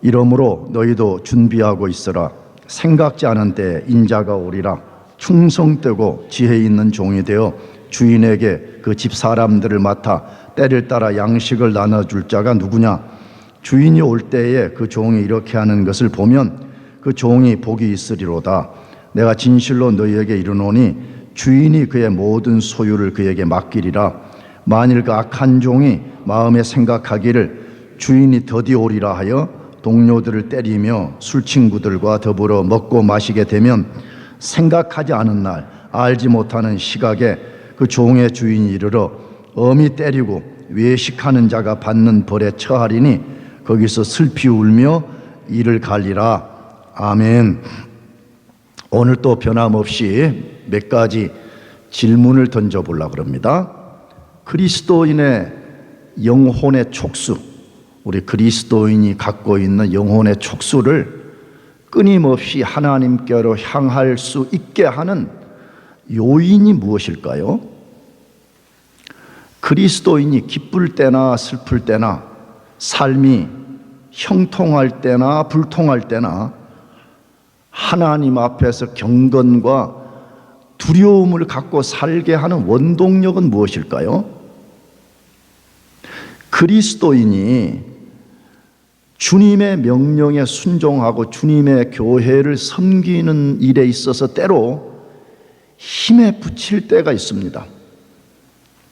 이러므로 너희도 준비하고 있으라. 생각지 않은 때에 인자가 오리라. 충성되고 지혜 있는 종이 되어 주인에게 그 집 사람들을 맡아 때를 따라 양식을 나눠줄 자가 누구냐? 주인이 올 때에 그 종이 이렇게 하는 것을 보면 그 종이 복이 있으리로다. 내가 진실로 너희에게 이르노니 주인이 그의 모든 소유를 그에게 맡기리라. 만일 그 악한 종이 마음에 생각하기를 주인이 더디 오리라 하여 동료들을 때리며 술친구들과 더불어 먹고 마시게 되면 생각하지 않은 날 알지 못하는 시각에 그 종의 주인이 이르러 엄히 때리고 외식하는 자가 받는 벌에 처하리니 거기서 슬피 울며 이를 갈리라. 아멘. 오늘 또 변함없이 몇 가지 질문을 던져보려고 합니다. 그리스도인의 영혼의 촉수, 우리 그리스도인이 갖고 있는 영혼의 촉수를 끊임없이 하나님께로 향할 수 있게 하는 요인이 무엇일까요? 그리스도인이 기쁠 때나 슬플 때나 삶이 형통할 때나 불통할 때나 하나님 앞에서 경건과 두려움을 갖고 살게 하는 원동력은 무엇일까요? 그리스도인이 주님의 명령에 순종하고 주님의 교회를 섬기는 일에 있어서 때로 힘에 부칠 때가 있습니다.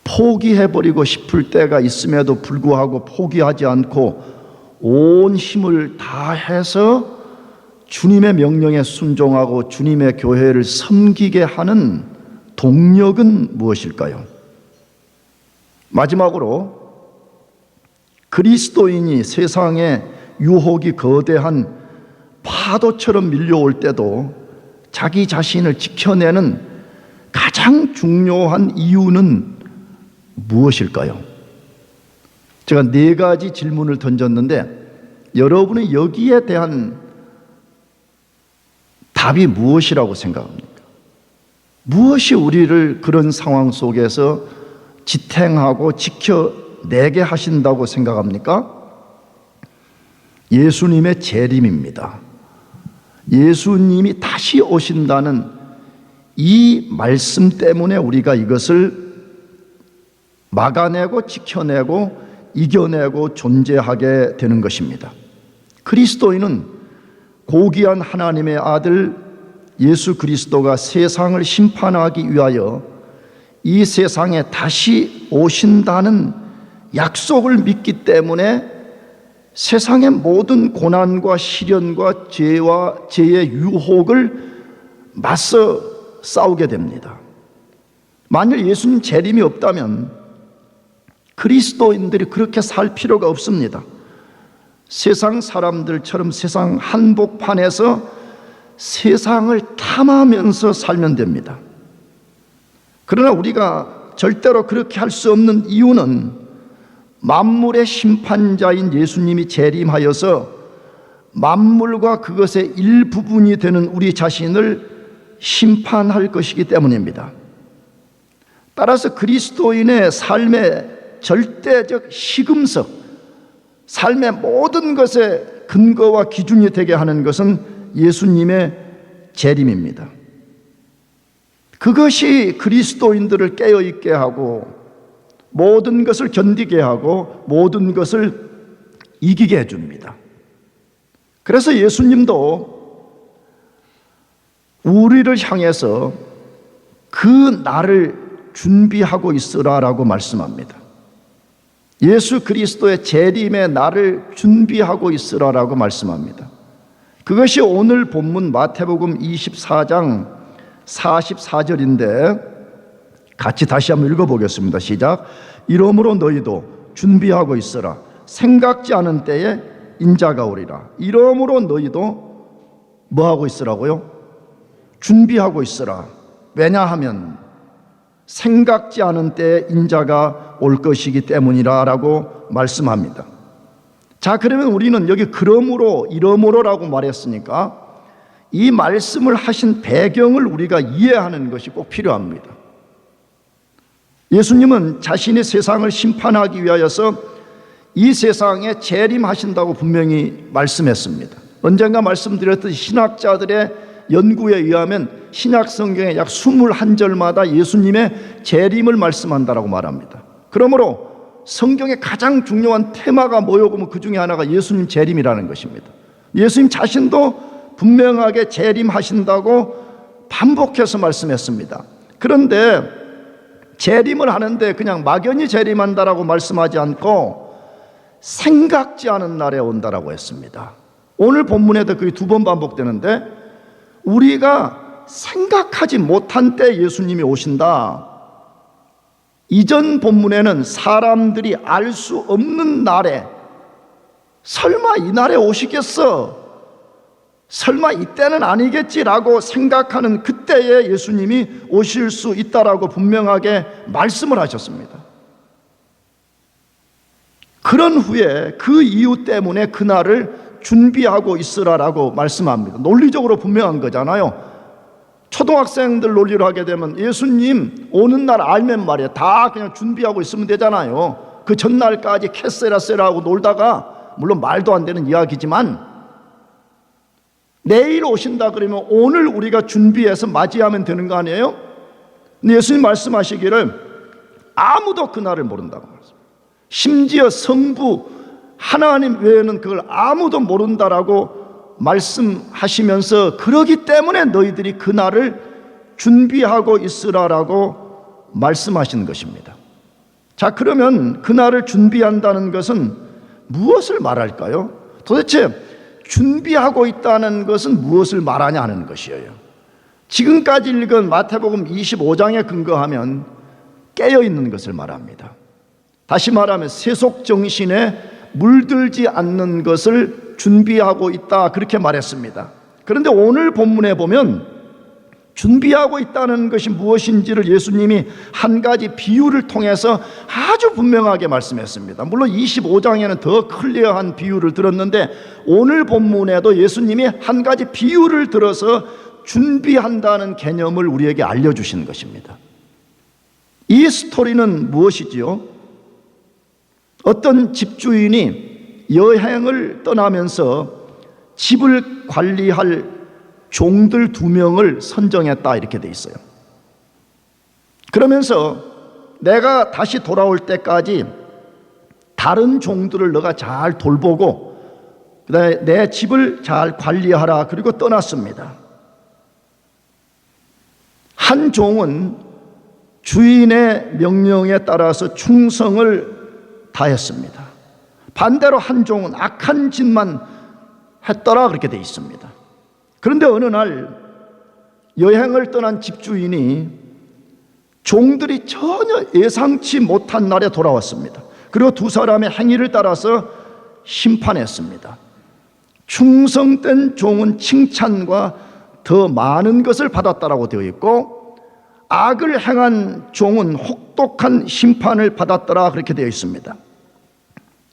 포기해버리고 싶을 때가 있음에도 불구하고 포기하지 않고 온 힘을 다해서 주님의 명령에 순종하고 주님의 교회를 섬기게 하는 동력은 무엇일까요? 마지막으로 그리스도인이 세상에 유혹이 거대한 파도처럼 밀려올 때도 자기 자신을 지켜내는 가장 중요한 이유는 무엇일까요? 제가 4가지 질문을 던졌는데 여러분은 여기에 대한 답이 무엇이라고 생각합니까? 무엇이 우리를 그런 상황 속에서 지탱하고 지켜내게 하신다고 생각합니까? 예수님의 재림입니다. 예수님이 다시 오신다는 이 말씀 때문에 우리가 이것을 막아내고 지켜내고 이겨내고 존재하게 되는 것입니다. 그리스도인은 고귀한 하나님의 아들 예수 그리스도가 세상을 심판하기 위하여 이 세상에 다시 오신다는 약속을 믿기 때문에 세상의 모든 고난과 시련과 죄와 죄의 유혹을 맞서 싸우게 됩니다. 만일 예수님 재림이 없다면 그리스도인들이 그렇게 살 필요가 없습니다. 세상 사람들처럼 세상 한복판에서 세상을 탐하면서 살면 됩니다. 그러나 우리가 절대로 그렇게 할 수 없는 이유는 만물의 심판자인 예수님이 재림하여서 만물과 그것의 일부분이 되는 우리 자신을 심판할 것이기 때문입니다. 따라서 그리스도인의 삶의 절대적 시금석, 삶의 모든 것의 근거와 기준이 되게 하는 것은 예수님의 재림입니다. 그것이 그리스도인들을 깨어있게 하고 모든 것을 견디게 하고 모든 것을 이기게 해줍니다. 그래서 예수님도 우리를 향해서 그 날을 준비하고 있으라라고 말씀합니다. 예수 그리스도의 재림의 날을 준비하고 있으라라고 말씀합니다. 그것이 오늘 본문 마태복음 24장 44절인데 같이 다시 한번 읽어보겠습니다. 시작. 이러므로 너희도 준비하고 있으라. 생각지 않은 때에 인자가 오리라. 이러므로 너희도 뭐하고 있으라고요? 준비하고 있으라. 왜냐하면 생각지 않은 때에 인자가 올 것이기 때문이라라고 말씀합니다. 자, 그러면 우리는 여기 그러므로 이러므로라고 말했으니까 이 말씀을 하신 배경을 우리가 이해하는 것이 꼭 필요합니다. 예수님은 자신이 세상을 심판하기 위하여서 이 세상에 재림하신다고 분명히 말씀했습니다. 언젠가 말씀드렸듯이 신학자들의 연구에 의하면 신약 성경의 약 21절마다 예수님의 재림을 말씀한다라고 말합니다. 그러므로 성경의 가장 중요한 테마가 뭐요? 그 중에 하나가 예수님 재림이라는 것입니다. 예수님 자신도 분명하게 재림하신다고 반복해서 말씀했습니다. 그런데 재림을 하는데 그냥 막연히 재림한다라고 말씀하지 않고 생각지 않은 날에 온다라고 했습니다. 오늘 본문에도 그게 2번 반복되는데 우리가 생각하지 못한 때 예수님이 오신다. 이전 본문에는 사람들이 알 수 없는 날에 설마 이 날에 오시겠어? 설마 이때는 아니겠지라고 생각하는 그때에 예수님이 오실 수 있다라고 분명하게 말씀을 하셨습니다. 그런 후에 그 이유 때문에 그날을 준비하고 있으라라고 말씀합니다. 논리적으로 분명한 거잖아요. 초등학생들 논리로 하게 되면 예수님 오는 날 알면 말이야 다 그냥 준비하고 있으면 되잖아요. 그 전날까지 캐세라세라하고 놀다가, 물론 말도 안 되는 이야기지만 내일 오신다 그러면 오늘 우리가 준비해서 맞이하면 되는 거 아니에요? 근데 예수님 말씀하시기를 아무도 그날을 모른다고 말씀합니다. 심지어 성부 하나님 외에는 그걸 아무도 모른다라고 말씀하시면서 그러기 때문에 너희들이 그날을 준비하고 있으라라고 말씀하신 것입니다. 자, 그러면 그날을 준비한다는 것은 무엇을 말할까요? 도대체 준비하고 있다는 것은 무엇을 말하냐 하는 것이에요. 지금까지 읽은 마태복음 25장에 근거하면 깨어있는 것을 말합니다. 다시 말하면 세속정신에 물들지 않는 것을 준비하고 있다, 그렇게 말했습니다. 그런데 오늘 본문에 보면 준비하고 있다는 것이 무엇인지를 예수님이 한 가지 비유를 통해서 아주 분명하게 말씀했습니다. 물론 25장에는 더 클리어한 비유를 들었는데 오늘 본문에도 예수님이 한 가지 비유를 들어서 준비한다는 개념을 우리에게 알려주신 것입니다. 이 스토리는 무엇이지요? 어떤 집주인이 여행을 떠나면서 집을 관리할 종들 2명을 선정했다, 이렇게 돼 있어요. 그러면서 내가 다시 돌아올 때까지 다른 종들을 너가 잘 돌보고 그다음에 내 집을 잘 관리하라, 그리고 떠났습니다. 한 종은 주인의 명령에 따라서 충성을 다했습니다. 반대로 한 종은 악한 짓만 했더라, 그렇게 돼 있습니다. 그런데 어느 날 여행을 떠난 집주인이 종들이 전혀 예상치 못한 날에 돌아왔습니다. 그리고 2 사람의 행위를 따라서 심판했습니다. 충성된 종은 칭찬과 더 많은 것을 받았다라고 되어 있고, 악을 행한 종은 혹독한 심판을 받았더라, 그렇게 되어 있습니다.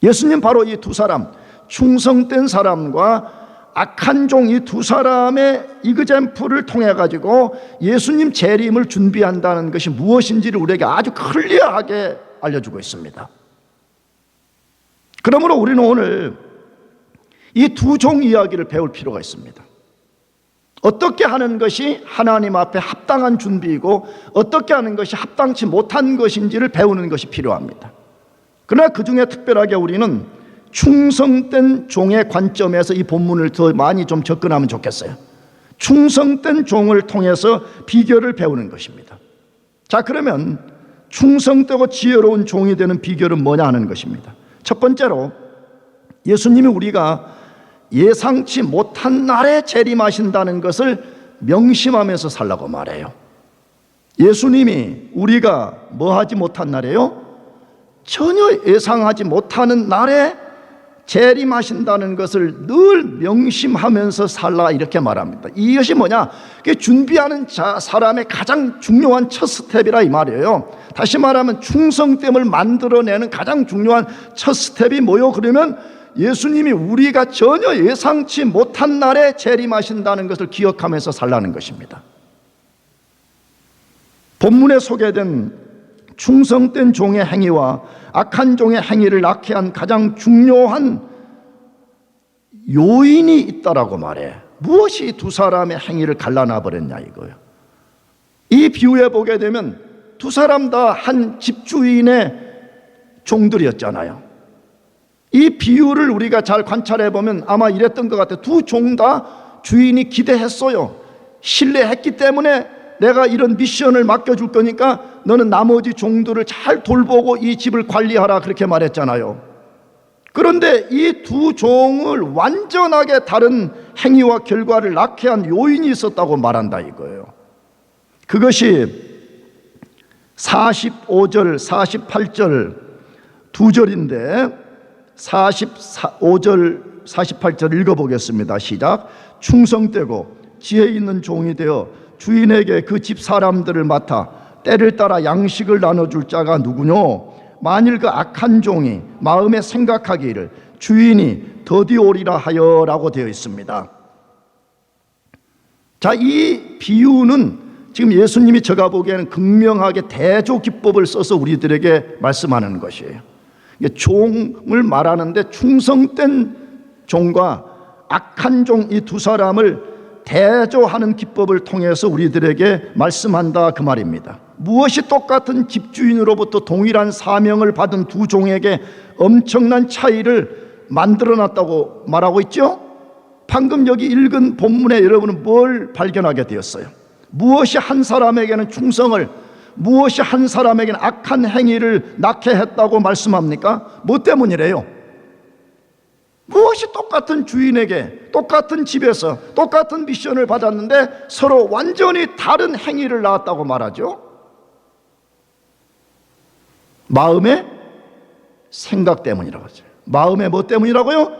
예수님 바로 이 2 사람, 충성된 사람과 악한 종, 이 2 사람의 이그젬플을 통해 가지고 예수님 재림을 준비한다는 것이 무엇인지를 우리에게 아주 클리어하게 알려주고 있습니다. 그러므로 우리는 오늘 이 2 종 이야기를 배울 필요가 있습니다. 어떻게 하는 것이 하나님 앞에 합당한 준비이고 어떻게 하는 것이 합당치 못한 것인지를 배우는 것이 필요합니다. 그러나 그 중에 특별하게 우리는 충성된 종의 관점에서 이 본문을 더 많이 좀 접근하면 좋겠어요. 충성된 종을 통해서 비결을 배우는 것입니다. 자, 그러면 충성되고 지혜로운 종이 되는 비결은 뭐냐 하는 것입니다. 첫 번째로 예수님이 우리가 예상치 못한 날에 재림하신다는 것을 명심하면서 살라고 말해요. 예수님이 우리가 뭐 하지 못한 날에요? 전혀 예상하지 못하는 날에 재림하신다는 것을 늘 명심하면서 살라, 이렇게 말합니다. 이것이 뭐냐? 그게 준비하는 사람의 가장 중요한 첫 스텝이라 이 말이에요. 다시 말하면 충성됨을 만들어내는 가장 중요한 첫 스텝이 뭐요? 그러면 예수님이 우리가 전혀 예상치 못한 날에 재림하신다는 것을 기억하면서 살라는 것입니다. 본문에 소개된 충성된 종의 행위와 악한 종의 행위를 낳게 한 가장 중요한 요인이 있다라고 말해. 무엇이 두 사람의 행위를 갈라놔 버렸냐 이거예요. 이 비유에 보게 되면 두 사람 다 한 집주인의 종들이었잖아요. 이 비유를 우리가 잘 관찰해 보면 아마 이랬던 것 같아요. 두 종 다 주인이 기대했어요. 신뢰했기 때문에 내가 이런 미션을 맡겨줄 거니까 너는 나머지 종들을 잘 돌보고 이 집을 관리하라 그렇게 말했잖아요. 그런데 이 두 종을 완전하게 다른 행위와 결과를 낳게 한 요인이 있었다고 말한다 이거예요. 그것이 45절, 48절 두 절인데 45절, 48절 읽어보겠습니다. 시작. 충성되고 지혜 있는 종이 되어 주인에게 그 집 사람들을 맡아 때를 따라 양식을 나눠줄 자가 누구뇨? 만일 그 악한 종이 마음에 생각하기를 주인이 더디오리라 하여 라고 되어 있습니다. 자, 이 비유는 지금 예수님이 제가 보기에는 극명하게 대조기법을 써서 우리들에게 말씀하는 것이에요. 종을 말하는데 충성된 종과 악한 종 이 두 사람을 대조하는 기법을 통해서 우리들에게 말씀한다 그 말입니다. 무엇이 똑같은 집주인으로부터 동일한 사명을 받은 두 종에게 엄청난 차이를 만들어놨다고 말하고 있죠? 방금 여기 읽은 본문에 여러분은 뭘 발견하게 되었어요? 무엇이 한 사람에게는 충성을, 무엇이 한 사람에게는 악한 행위를 낳게 했다고 말씀합니까? 뭐 때문이래요? 무엇이 똑같은 주인에게 똑같은 집에서 똑같은 미션을 받았는데 서로 완전히 다른 행위를 낳았다고 말하죠? 마음의 생각 때문이라고 하죠. 마음의 뭐 때문이라고요?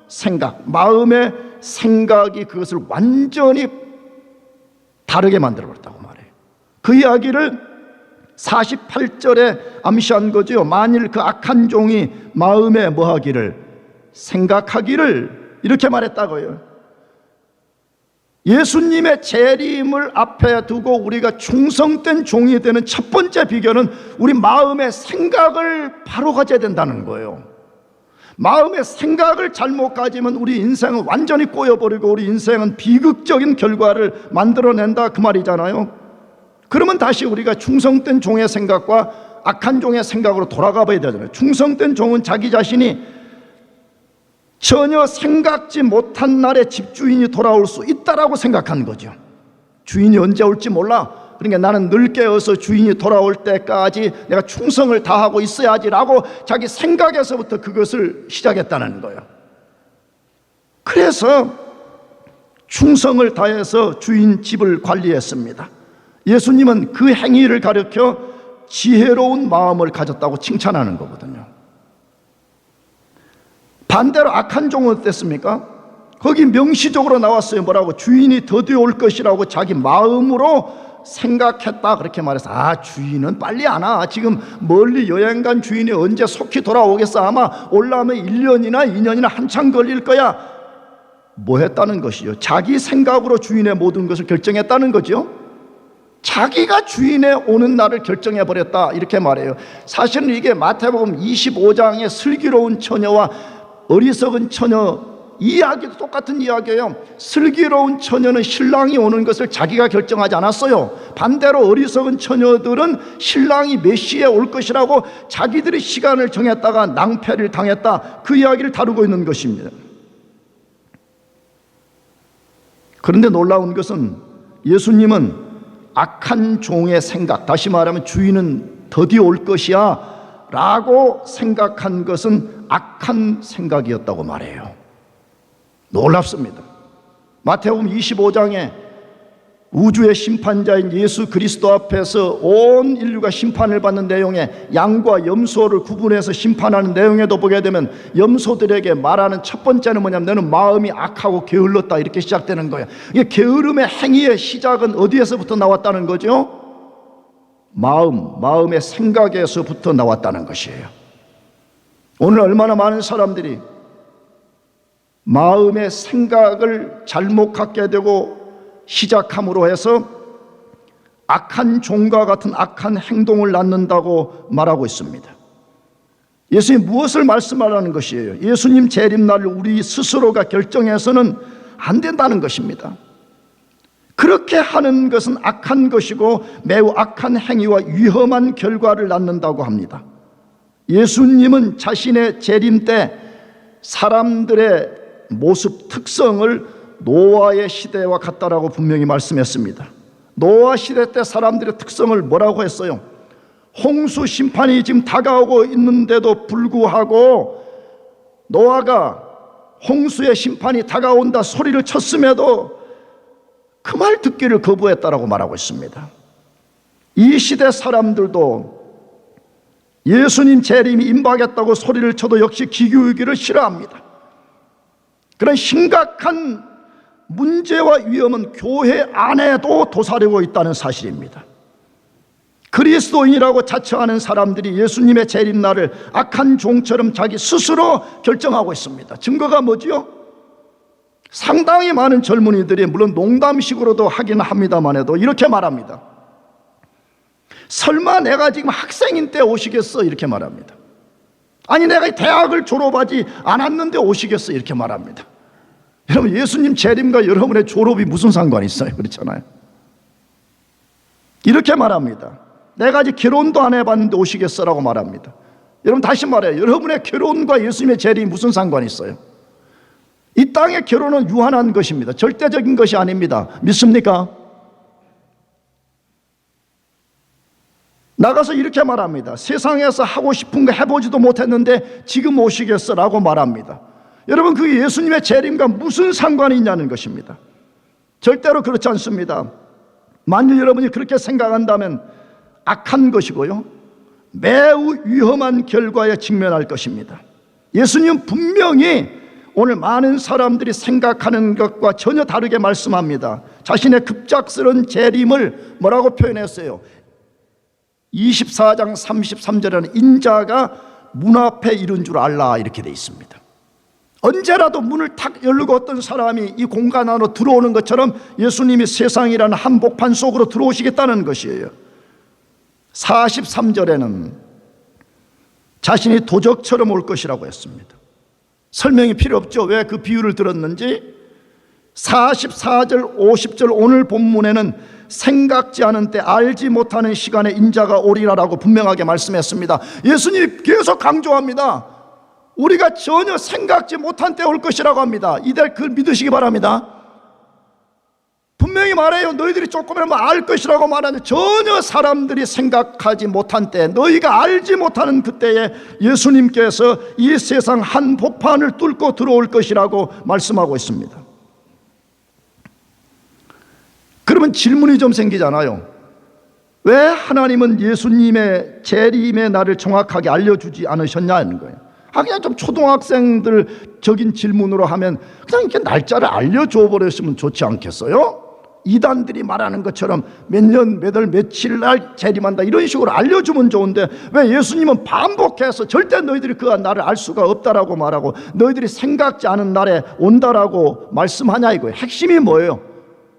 생각. 마음의 생각이 그것을 완전히 다르게 만들어버렸다고 말해요. 그 이야기를 48절에 암시한 거죠. 만일 그 악한 종이 마음에 뭐 하기를, 생각하기를, 이렇게 말했다고요. 예수님의 재림을 앞에 두고 우리가 충성된 종이 되는 첫 번째 비결은 우리 마음의 생각을 바로 가져야 된다는 거예요. 마음의 생각을 잘못 가지면 우리 인생은 완전히 꼬여버리고 우리 인생은 비극적인 결과를 만들어낸다 그 말이잖아요. 그러면 다시 우리가 충성된 종의 생각과 악한 종의 생각으로 돌아가 봐야 되잖아요. 충성된 종은 자기 자신이 전혀 생각지 못한 날에 집주인이 돌아올 수 있다라고 생각하는 거죠. 주인이 언제 올지 몰라. 그러니까 나는 늘 깨어서 주인이 돌아올 때까지 내가 충성을 다하고 있어야지라고 자기 생각에서부터 그것을 시작했다는 거예요. 그래서 충성을 다해서 주인 집을 관리했습니다. 예수님은 그 행위를 가르쳐 지혜로운 마음을 가졌다고 칭찬하는 거거든요. 반대로 악한 종은 어땠습니까? 거기 명시적으로 나왔어요. 뭐라고? 주인이 더디 올 것이라고 자기 마음으로 생각했다 그렇게 말해서 주인은 빨리 안 와. 지금 멀리 여행 간 주인이 언제 속히 돌아오겠어. 아마 올라오면 1년이나 2년이나 한참 걸릴 거야. 뭐 했다는 것이요? 자기 생각으로 주인의 모든 것을 결정했다는 거죠. 자기가 주인의 오는 날을 결정해버렸다 이렇게 말해요. 사실은 이게 마태복음 25장의 슬기로운 처녀와 어리석은 처녀 이야기도 똑같은 이야기예요. 슬기로운 처녀는 신랑이 오는 것을 자기가 결정하지 않았어요. 반대로 어리석은 처녀들은 신랑이 몇 시에 올 것이라고 자기들의 시간을 정했다가 낭패를 당했다 그 이야기를 다루고 있는 것입니다. 그런데 놀라운 것은 예수님은 악한 종의 생각, 다시 말하면 주인은 더디 올 것이야 라고 생각한 것은 악한 생각이었다고 말해요. 놀랍습니다. 마태복음 25장에 우주의 심판자인 예수 그리스도 앞에서 온 인류가 심판을 받는 내용에 양과 염소를 구분해서 심판하는 내용에도 보게 되면 염소들에게 말하는 첫 번째는 뭐냐면 너는 마음이 악하고 게을렀다 이렇게 시작되는 거예요. 이게 게으름의 행위의 시작은 어디에서부터 나왔다는 거죠? 마음의 생각에서부터 나왔다는 것이에요. 오늘 얼마나 많은 사람들이 마음의 생각을 잘못 갖게 되고 시작함으로 해서 악한 종과 같은 악한 행동을 낳는다고 말하고 있습니다. 예수님 무엇을 말씀하라는 것이에요? 예수님 재림날을 우리 스스로가 결정해서는 안 된다는 것입니다. 그렇게 하는 것은 악한 것이고 매우 악한 행위와 위험한 결과를 낳는다고 합니다. 예수님은 자신의 재림 때 사람들의 모습 특성을 노아의 시대와 같다라고 분명히 말씀했습니다. 노아 시대 때 사람들의 특성을 뭐라고 했어요? 홍수 심판이 지금 다가오고 있는데도 불구하고 노아가 홍수의 심판이 다가온다 소리를 쳤음에도 그 말 듣기를 거부했다라고 말하고 있습니다. 이 시대 사람들도 예수님 재림이 임박했다고 소리를 쳐도 역시 귀 기울이기를 싫어합니다. 그런 심각한 문제와 위험은 교회 안에도 도사리고 있다는 사실입니다. 그리스도인이라고 자처하는 사람들이 예수님의 재림날을 악한 종처럼 자기 스스로 결정하고 있습니다. 증거가 뭐지요? 상당히 많은 젊은이들이 물론 농담식으로도 하긴 합니다만 해도 이렇게 말합니다. 설마 내가 지금 학생인 때 오시겠어? 이렇게 말합니다. 아니 내가 대학을 졸업하지 않았는데 오시겠어? 이렇게 말합니다. 여러분 예수님 재림과 여러분의 졸업이 무슨 상관이 있어요? 그렇잖아요. 이렇게 말합니다. 내가 아직 결혼도 안 해봤는데 오시겠어라고 말합니다. 여러분 다시 말해요. 여러분의 결혼과 예수님의 재림이 무슨 상관이 있어요? 이 땅의 결혼은 유한한 것입니다. 절대적인 것이 아닙니다. 믿습니까? 나가서 이렇게 말합니다. 세상에서 하고 싶은 거 해보지도 못했는데 지금 오시겠어라고 말합니다. 여러분 그게 예수님의 재림과 무슨 상관이 있냐는 것입니다. 절대로 그렇지 않습니다. 만일 여러분이 그렇게 생각한다면 악한 것이고요 매우 위험한 결과에 직면할 것입니다. 예수님은 분명히 오늘 많은 사람들이 생각하는 것과 전혀 다르게 말씀합니다. 자신의 급작스러운 재림을 뭐라고 표현했어요? 24장 33절에는 인자가 문 앞에 이른 줄 알라 이렇게 돼 있습니다. 언제라도 문을 탁 열고 어떤 사람이 이 공간 안으로 들어오는 것처럼 예수님이 세상이라는 한복판 속으로 들어오시겠다는 것이에요. 43절에는 자신이 도적처럼 올 것이라고 했습니다. 설명이 필요 없죠. 왜 그 비유를 들었는지. 44절 50절 오늘 본문에는 생각지 않은 때 알지 못하는 시간에 인자가 오리라라고 분명하게 말씀했습니다. 예수님이 계속 강조합니다. 우리가 전혀 생각지 못한 때 올 것이라고 합니다. 이들 그걸 믿으시기 바랍니다. 분명히 말해요. 너희들이 조금이라도 알 것이라고 말하는데 전혀 사람들이 생각하지 못한 때, 너희가 알지 못하는 그때에 예수님께서 이 세상 한복판을 뚫고 들어올 것이라고 말씀하고 있습니다. 그러면 질문이 좀 생기잖아요. 왜 하나님은 예수님의 재림의 날을 정확하게 알려주지 않으셨냐는 거예요. 그냥 좀 초등학생들적인 질문으로 하면 그냥 이렇게 날짜를 알려줘 버렸으면 좋지 않겠어요? 이단들이 말하는 것처럼 몇 년, 몇 월, 며칠 날 재림한다 이런 식으로 알려주면 좋은데 왜 예수님은 반복해서 절대 너희들이 그 날을 알 수가 없다라고 말하고 너희들이 생각지 않은 날에 온다라고 말씀하냐 이거예요. 핵심이 뭐예요?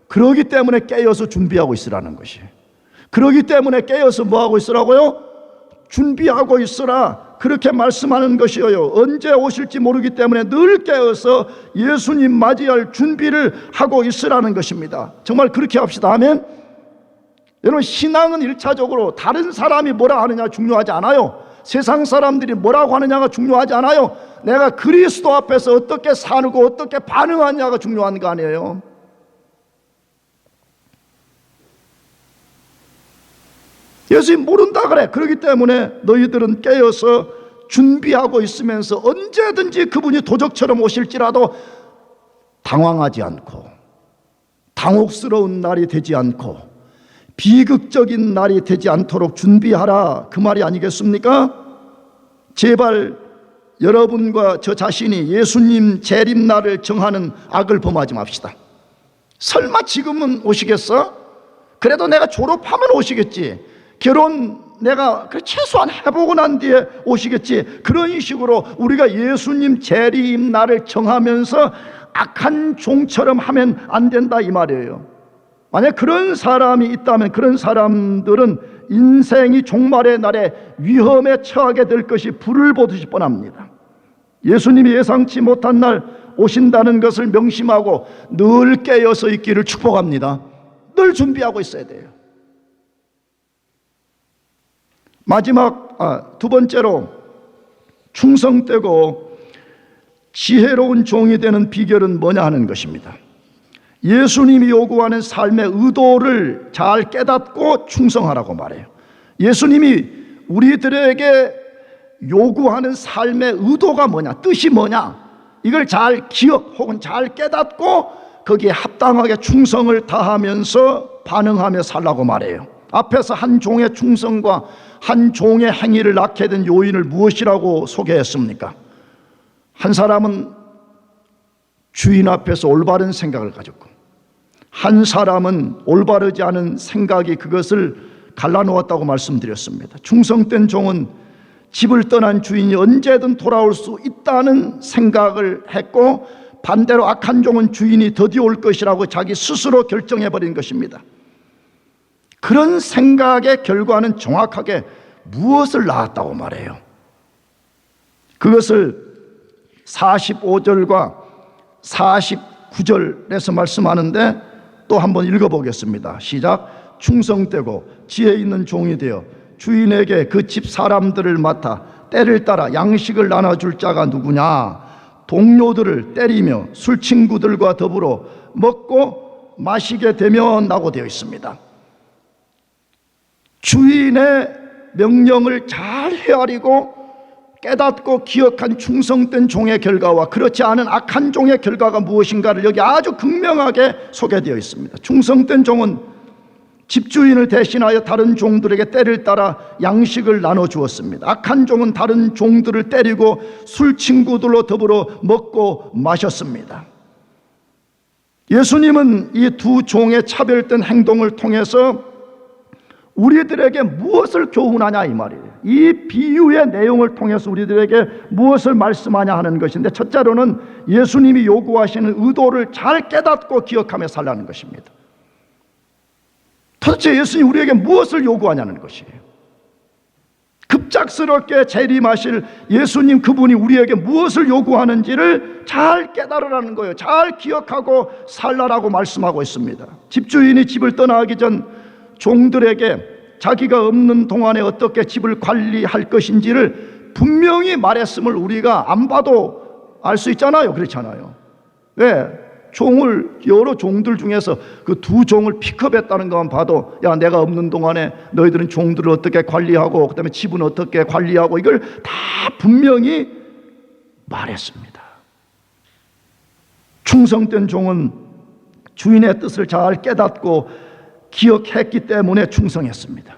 그러기 때문에 깨어서 준비하고 있으라는 것이에요. 그러기 때문에 깨어서 뭐하고 있으라고요? 준비하고 있으라 그렇게 말씀하는 것이에요. 언제 오실지 모르기 때문에 늘 깨어서 예수님 맞이할 준비를 하고 있으라는 것입니다. 정말 그렇게 합시다. 아멘. 여러분 신앙은 1차적으로 다른 사람이 뭐라 하느냐 중요하지 않아요. 세상 사람들이 뭐라고 하느냐가 중요하지 않아요. 내가 그리스도 앞에서 어떻게 살고 어떻게 반응하느냐가 중요한 거 아니에요. 예수님 모른다 그래. 그렇기 때문에 너희들은 깨어서 준비하고 있으면서 언제든지 그분이 도적처럼 오실지라도 당황하지 않고 당혹스러운 날이 되지 않고 비극적인 날이 되지 않도록 준비하라 그 말이 아니겠습니까? 제발 여러분과 저 자신이 예수님 재림날을 정하는 악을 범하지 맙시다. 설마 지금은 오시겠어? 그래도 내가 졸업하면 오시겠지. 결혼 내가 최소한 해보고 난 뒤에 오시겠지. 그런 식으로 우리가 예수님 재림 날을 정하면서 악한 종처럼 하면 안 된다 이 말이에요. 만약 그런 사람이 있다면 그런 사람들은 인생이 종말의 날에 위험에 처하게 될 것이 불을 보듯이 뻔합니다. 예수님이 예상치 못한 날 오신다는 것을 명심하고 늘 깨어서 있기를 축복합니다. 늘 준비하고 있어야 돼요. 마지막 두 번째로 충성되고 지혜로운 종이 되는 비결은 뭐냐 하는 것입니다. 예수님이 요구하는 삶의 의도를 잘 깨닫고 충성하라고 말해요. 예수님이 우리들에게 요구하는 삶의 의도가 뭐냐, 뜻이 뭐냐, 이걸 잘 기억 혹은 잘 깨닫고 거기에 합당하게 충성을 다하면서 반응하며 살라고 말해요. 앞에서 한 종의 충성과 한 종의 행위를 낳게 된 요인을 무엇이라고 소개했습니까? 한 사람은 주인 앞에서 올바른 생각을 가졌고, 한 사람은 올바르지 않은 생각이 그것을 갈라놓았다고 말씀드렸습니다. 충성된 종은 집을 떠난 주인이 언제든 돌아올 수 있다는 생각을 했고, 반대로 악한 종은 주인이 드디어 올 것이라고 자기 스스로 결정해버린 것입니다. 그런 생각의 결과는 정확하게 무엇을 낳았다고 말해요? 그것을 45절과 49절에서 말씀하는데 또 한번 읽어보겠습니다. 시작. 충성되고 지혜 있는 종이 되어 주인에게 그 집 사람들을 맡아 때를 따라 양식을 나눠줄 자가 누구냐? 동료들을 때리며 술 친구들과 더불어 먹고 마시게 되면 라고 되어 있습니다. 주인의 명령을 잘 헤아리고 깨닫고 기억한 충성된 종의 결과와 그렇지 않은 악한 종의 결과가 무엇인가를 여기 아주 극명하게 소개되어 있습니다. 충성된 종은 집주인을 대신하여 다른 종들에게 때를 따라 양식을 나눠주었습니다. 악한 종은 다른 종들을 때리고 술 친구들로 더불어 먹고 마셨습니다. 예수님은 이 두 종의 차별된 행동을 통해서 우리들에게 무엇을 교훈하냐 이 말이에요. 이 비유의 내용을 통해서 우리들에게 무엇을 말씀하냐 하는 것인데, 첫째로는 예수님이 요구하시는 의도를 잘 깨닫고 기억하며 살라는 것입니다. 도대체 예수님이 우리에게 무엇을 요구하냐는 것이에요. 급작스럽게 재림하실 예수님, 그분이 우리에게 무엇을 요구하는지를 잘 깨달으라는 거예요. 잘 기억하고 살라라고 말씀하고 있습니다. 집주인이 집을 떠나기 전 종들에게 자기가 없는 동안에 어떻게 집을 관리할 것인지를 분명히 말했음을 우리가 안 봐도 알 수 있잖아요. 그렇잖아요. 왜? 여러 종들 중에서 그 두 종을 픽업했다는 것만 봐도, 야, 내가 없는 동안에 너희들은 종들을 어떻게 관리하고 그 다음에 집은 어떻게 관리하고, 이걸 다 분명히 말했습니다. 충성된 종은 주인의 뜻을 잘 깨닫고 기억했기 때문에 충성했습니다.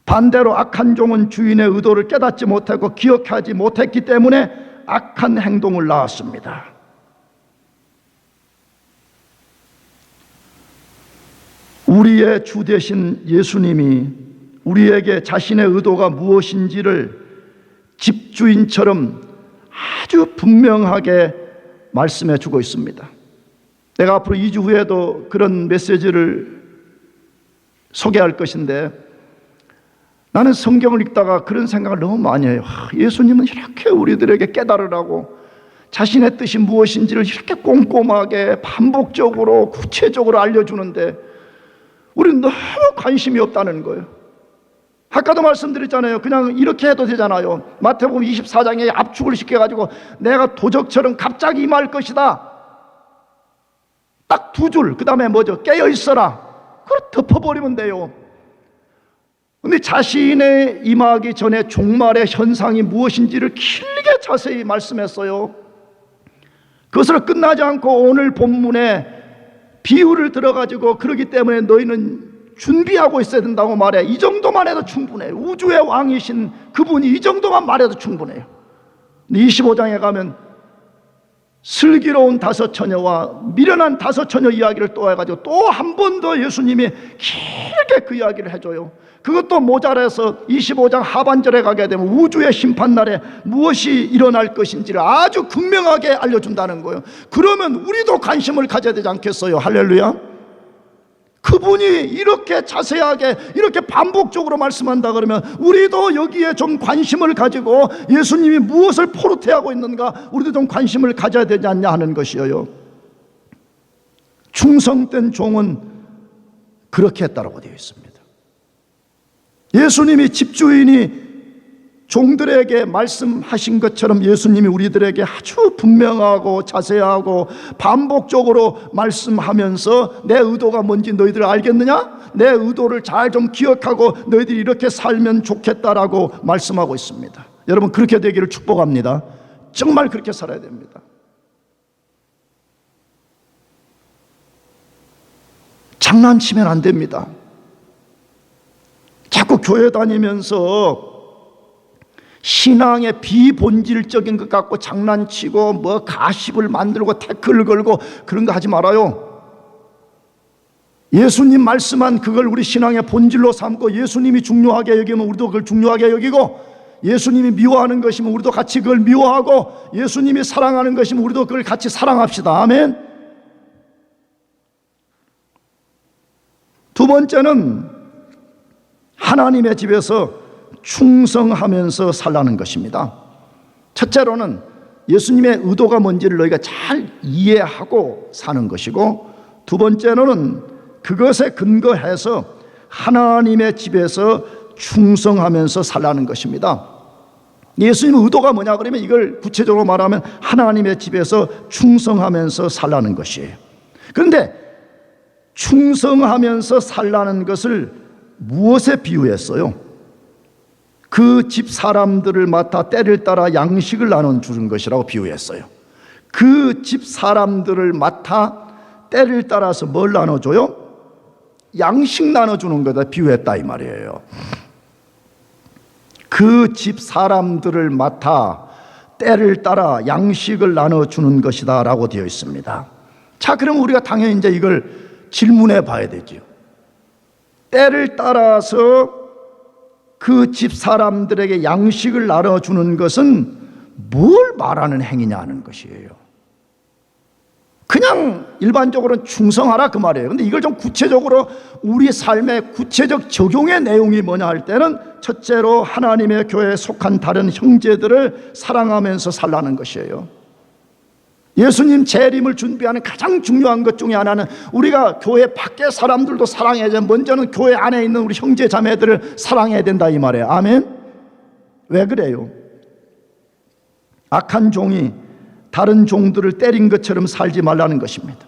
반대로 악한 종은 주인의 의도를 깨닫지 못하고 기억하지 못했기 때문에 악한 행동을 낳았습니다. 우리의 주 되신 예수님이 우리에게 자신의 의도가 무엇인지를 집주인처럼 아주 분명하게 말씀해 주고 있습니다. 내가 앞으로 2주 후에도 그런 메시지를 소개할 것인데, 나는 성경을 읽다가 그런 생각을 너무 많이 해요. 예수님은 이렇게 우리들에게 깨달으라고 자신의 뜻이 무엇인지를 이렇게 꼼꼼하게 반복적으로 구체적으로 알려주는데 우리는 너무 관심이 없다는 거예요. 아까도 말씀드렸잖아요. 그냥 이렇게 해도 되잖아요. 마태복음 24장에 압축을 시켜가지고 내가 도적처럼 갑자기 임할 것이다, 딱 두 줄, 그 다음에 뭐죠? 깨어있어라, 그걸 덮어버리면 돼요. 근데 자신의 임하기 전에 종말의 현상이 무엇인지를 길게 자세히 말씀했어요. 그것으로 끝나지 않고 오늘 본문에 비유를 들어가지고 그러기 때문에 너희는 준비하고 있어야 된다고 말해. 이 정도만 해도 충분해요. 우주의 왕이신 그분이 이 정도만 말해도 충분해요. 25장에 가면 슬기로운 다섯 처녀와 미련한 다섯 처녀 이야기를 또 해가지고 또 한 번 더 예수님이 길게 그 이야기를 해줘요. 그것도 모자라서 25장 하반절에 가게 되면 우주의 심판날에 무엇이 일어날 것인지를 아주 극명하게 알려준다는 거예요. 그러면 우리도 관심을 가져야 되지 않겠어요? 할렐루야. 그분이 이렇게 자세하게 이렇게 반복적으로 말씀한다 그러면 우리도 여기에 좀 관심을 가지고 예수님이 무엇을 포르테하고 있는가 우리도 좀 관심을 가져야 되지 않냐 하는 것이에요. 충성된 종은 그렇게 했다라고 되어 있습니다. 예수님이 집주인이 종들에게 말씀하신 것처럼 예수님이 우리들에게 아주 분명하고 자세하고 반복적으로 말씀하면서 내 의도가 뭔지 너희들 알겠느냐? 내 의도를 잘 좀 기억하고 너희들이 이렇게 살면 좋겠다라고 말씀하고 있습니다. 여러분 그렇게 되기를 축복합니다. 정말 그렇게 살아야 됩니다. 장난치면 안 됩니다. 자꾸 교회 다니면서 신앙의 비본질적인 것 갖고 장난치고 뭐 가십을 만들고 태클을 걸고 그런 거 하지 말아요. 예수님 말씀한 그걸 우리 신앙의 본질로 삼고 예수님이 중요하게 여기면 우리도 그걸 중요하게 여기고 예수님이 미워하는 것이면 우리도 같이 그걸 미워하고 예수님이 사랑하는 것이면 우리도 그걸 같이 사랑합시다. 아멘. 두 번째는 하나님의 집에서 충성하면서 살라는 것입니다. 첫째로는 예수님의 의도가 뭔지를 너희가 잘 이해하고 사는 것이고 두 번째로는 그것에 근거해서 하나님의 집에서 충성하면서 살라는 것입니다. 예수님의 의도가 뭐냐 그러면 이걸 구체적으로 말하면 하나님의 집에서 충성하면서 살라는 것이에요. 그런데 충성하면서 살라는 것을 무엇에 비유했어요? 그 집 사람들을 맡아 때를 따라 양식을 나눠주는 것이라고 비유했어요. 그 집 사람들을 맡아 때를 따라서 뭘 나눠줘요? 양식 나눠주는 거다 비유했다 이 말이에요. 그 집 사람들을 맡아 때를 따라 양식을 나눠주는 것이다 라고 되어 있습니다. 자, 그럼 우리가 당연히 이제 이걸 질문해 봐야 되죠. 때를 따라서 그 집 사람들에게 양식을 나눠주는 것은 뭘 말하는 행위냐 하는 것이에요. 그냥 일반적으로는 충성하라 그 말이에요. 근데 이걸 좀 구체적으로 우리 삶의 구체적 적용의 내용이 뭐냐 할 때는 첫째로 하나님의 교회에 속한 다른 형제들을 사랑하면서 살라는 것이에요. 예수님 재림을 준비하는 가장 중요한 것 중에 하나는 우리가 교회 밖의 사람들도 사랑해야 돼. 먼저는 교회 안에 있는 우리 형제 자매들을 사랑해야 된다 이 말이에요. 아멘. 왜 그래요? 악한 종이 다른 종들을 때린 것처럼 살지 말라는 것입니다.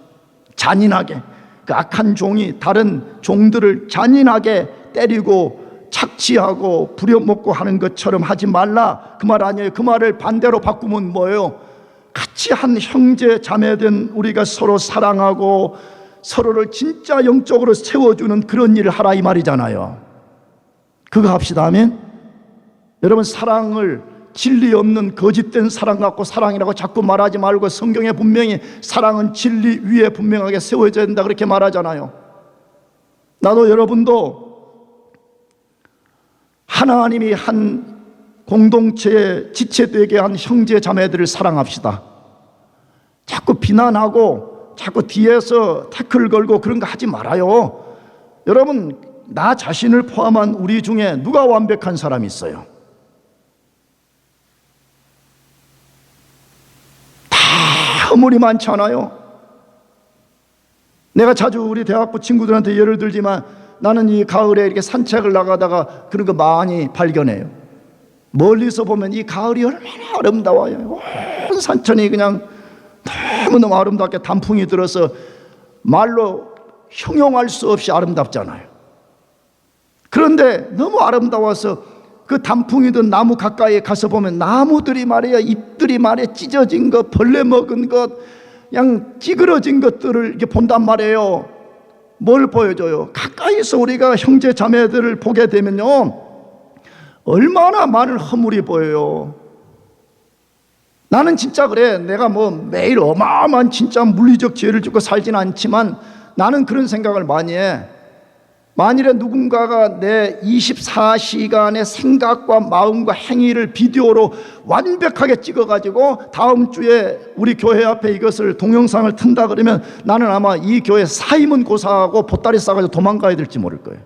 잔인하게 그 악한 종이 다른 종들을 잔인하게 때리고 착취하고 부려먹고 하는 것처럼 하지 말라 그 말 아니에요. 그 말을 반대로 바꾸면 뭐예요? 같이 한 형제 자매된 우리가 서로 사랑하고 서로를 진짜 영적으로 세워주는 그런 일을 하라 이 말이잖아요. 그거 합시다. 아멘. 여러분 사랑을 진리 없는 거짓된 사랑 갖고 사랑이라고 자꾸 말하지 말고 성경에 분명히 사랑은 진리 위에 분명하게 세워져야 된다 그렇게 말하잖아요. 나도 여러분도 하나님이 한 공동체에 지체되게 한 형제 자매들을 사랑합시다. 자꾸 비난하고 자꾸 뒤에서 태클 걸고 그런 거 하지 말아요. 여러분 나 자신을 포함한 우리 중에 누가 완벽한 사람이 있어요? 다 허물이 많잖아요. 내가 자주 우리 대학부 친구들한테 예를 들지만 나는 이 가을에 이렇게 산책을 나가다가 그런 거 많이 발견해요. 멀리서 보면 이 가을이 얼마나 아름다워요. 온 산천이 그냥 너무너무 아름답게 단풍이 들어서 말로 형용할 수 없이 아름답잖아요. 그런데 너무 아름다워서 그 단풍이든 나무 가까이에 가서 보면 나무들이 말이야 잎들이 말이야 찢어진 것, 벌레 먹은 것, 그냥 찌그러진 것들을 이렇게 본단 말이에요. 뭘 보여줘요? 가까이서 우리가 형제 자매들을 보게 되면요 얼마나 많은 허물이 보여요. 나는 진짜 그래. 내가 뭐 매일 어마어마한 진짜 물리적 죄를 짓고 살진 않지만 나는 그런 생각을 많이 해. 만일에 누군가가 내 24시간의 생각과 마음과 행위를 비디오로 완벽하게 찍어가지고 다음 주에 우리 교회 앞에 이것을 동영상을 튼다 그러면 나는 아마 이 교회 사임은 고사하고 보따리 싸가지고 도망가야 될지 모를 거예요.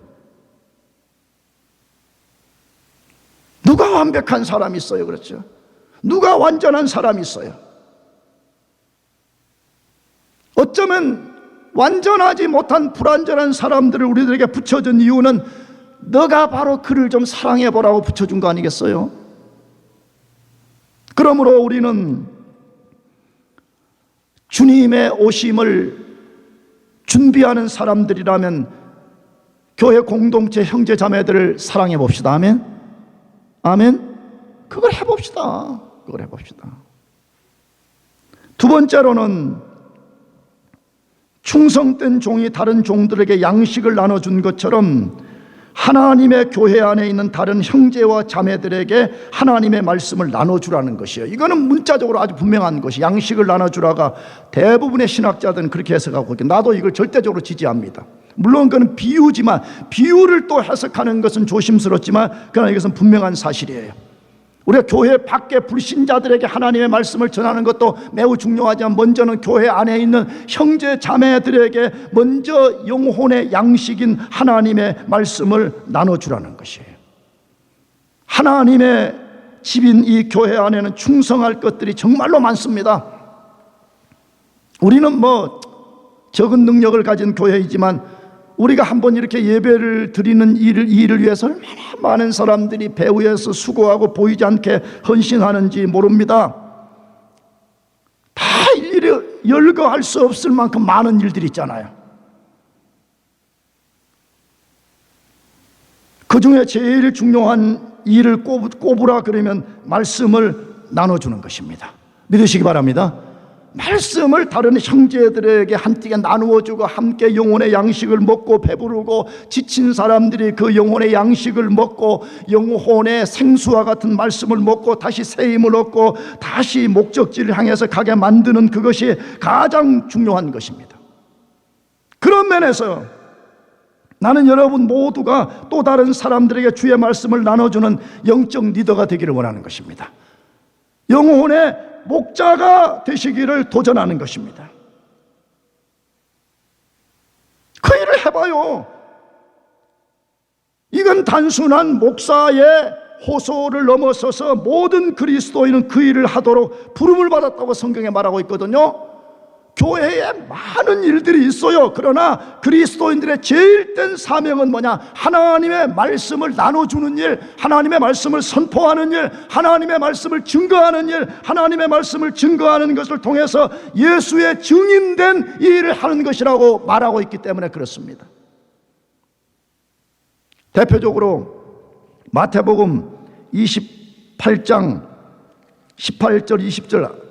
누가 완벽한 사람이 있어요? 그렇죠? 누가 완전한 사람이 있어요? 어쩌면 완전하지 못한 불완전한 사람들을 우리들에게 붙여준 이유는 너가 바로 그를 좀 사랑해보라고 붙여준 거 아니겠어요? 그러므로 우리는 주님의 오심을 준비하는 사람들이라면 교회 공동체 형제 자매들을 사랑해 봅시다. 아멘? 아멘? 그걸 해봅시다. 그걸 해봅시다. 두 번째로는 충성된 종이 다른 종들에게 양식을 나눠준 것처럼 하나님의 교회 안에 있는 다른 형제와 자매들에게 하나님의 말씀을 나눠주라는 것이에요. 이거는 문자적으로 아주 분명한 것이, 양식을 나눠주라가 대부분의 신학자들은 그렇게 해석하고 있고, 나도 이걸 절대적으로 지지합니다. 물론 그건 비유지만, 비유를 또 해석하는 것은 조심스럽지만 그러나 이것은 분명한 사실이에요. 우리가 교회 밖에 불신자들에게 하나님의 말씀을 전하는 것도 매우 중요하지만 먼저는 교회 안에 있는 형제 자매들에게 먼저 영혼의 양식인 하나님의 말씀을 나눠주라는 것이에요. 하나님의 집인 이 교회 안에는 충성할 것들이 정말로 많습니다. 우리는 적은 능력을 가진 교회이지만 우리가 한번 이렇게 예배를 드리는 이 일을 위해서 얼마나 많은 사람들이 배후에서 수고하고 보이지 않게 헌신하는지 모릅니다. 다 일일이 열거할 수 없을 만큼 많은 일들이 있잖아요. 그 중에 제일 중요한 일을 꼽으라 그러면 말씀을 나눠주는 것입니다. 믿으시기 바랍니다. 말씀을 다른 형제들에게 한끼 나누어주고 함께 영혼의 양식을 먹고 배부르고 지친 사람들이 그 영혼의 양식을 먹고 영혼의 생수와 같은 말씀을 먹고 다시 새 힘을 얻고 다시 목적지를 향해서 가게 만드는 그것이 가장 중요한 것입니다. 그런 면에서 나는 여러분 모두가 또 다른 사람들에게 주의 말씀을 나눠주는 영적 리더가 되기를 원하는 것입니다. 영혼의 목자가 되시기를 도전하는 것입니다. 그 일을 해봐요. 이건 단순한 목사의 호소를 넘어서서 모든 그리스도인은 그 일을 하도록 부름을 받았다고 성경에 말하고 있거든요. 교회에 많은 일들이 있어요. 그러나 그리스도인들의 제일 된 사명은 뭐냐? 하나님의 말씀을 나눠주는 일, 하나님의 말씀을 선포하는 일, 하나님의 말씀을 증거하는 일, 하나님의 말씀을 증거하는 것을 통해서 예수의 증인된 이 일을 하는 것이라고 말하고 있기 때문에 그렇습니다. 대표적으로 마태복음 28장 18절 20절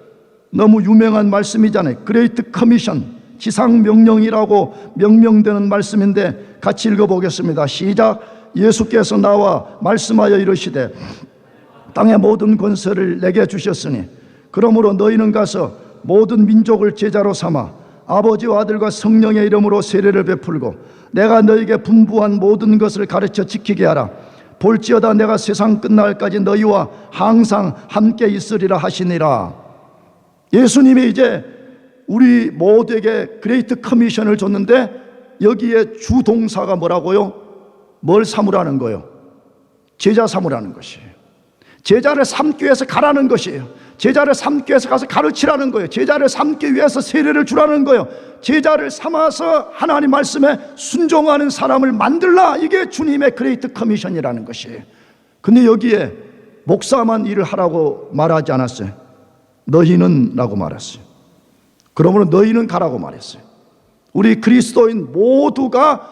너무 유명한 말씀이잖아요. 그레이트 커미션, 지상명령이라고 명명되는 말씀인데 같이 읽어보겠습니다. 시작. 예수께서 나와 말씀하여 이르시되 땅의 모든 권세를 내게 주셨으니 그러므로 너희는 가서 모든 민족을 제자로 삼아 아버지와 아들과 성령의 이름으로 세례를 베풀고 내가 너희에게 분부한 모든 것을 가르쳐 지키게 하라. 볼지어다 내가 세상 끝날까지 너희와 항상 함께 있으리라 하시니라. 예수님이 이제 우리 모두에게 그레이트 커미션을 줬는데 여기에 주동사가 뭐라고요? 뭘 삼으라는 거예요? 제자 삼으라는 것이에요. 제자를 삼기 위해서 가라는 것이에요. 제자를 삼기 위해서 가서 가르치라는 거예요. 제자를 삼기 위해서 세례를 주라는 거예요. 제자를 삼아서 하나님 말씀에 순종하는 사람을 만들라. 이게 주님의 그레이트 커미션이라는 것이에요. 근데 여기에 목사만 일을 하라고 말하지 않았어요. 너희는 라고 말했어요. 그러므로 너희는 가라고 말했어요. 우리 그리스도인 모두가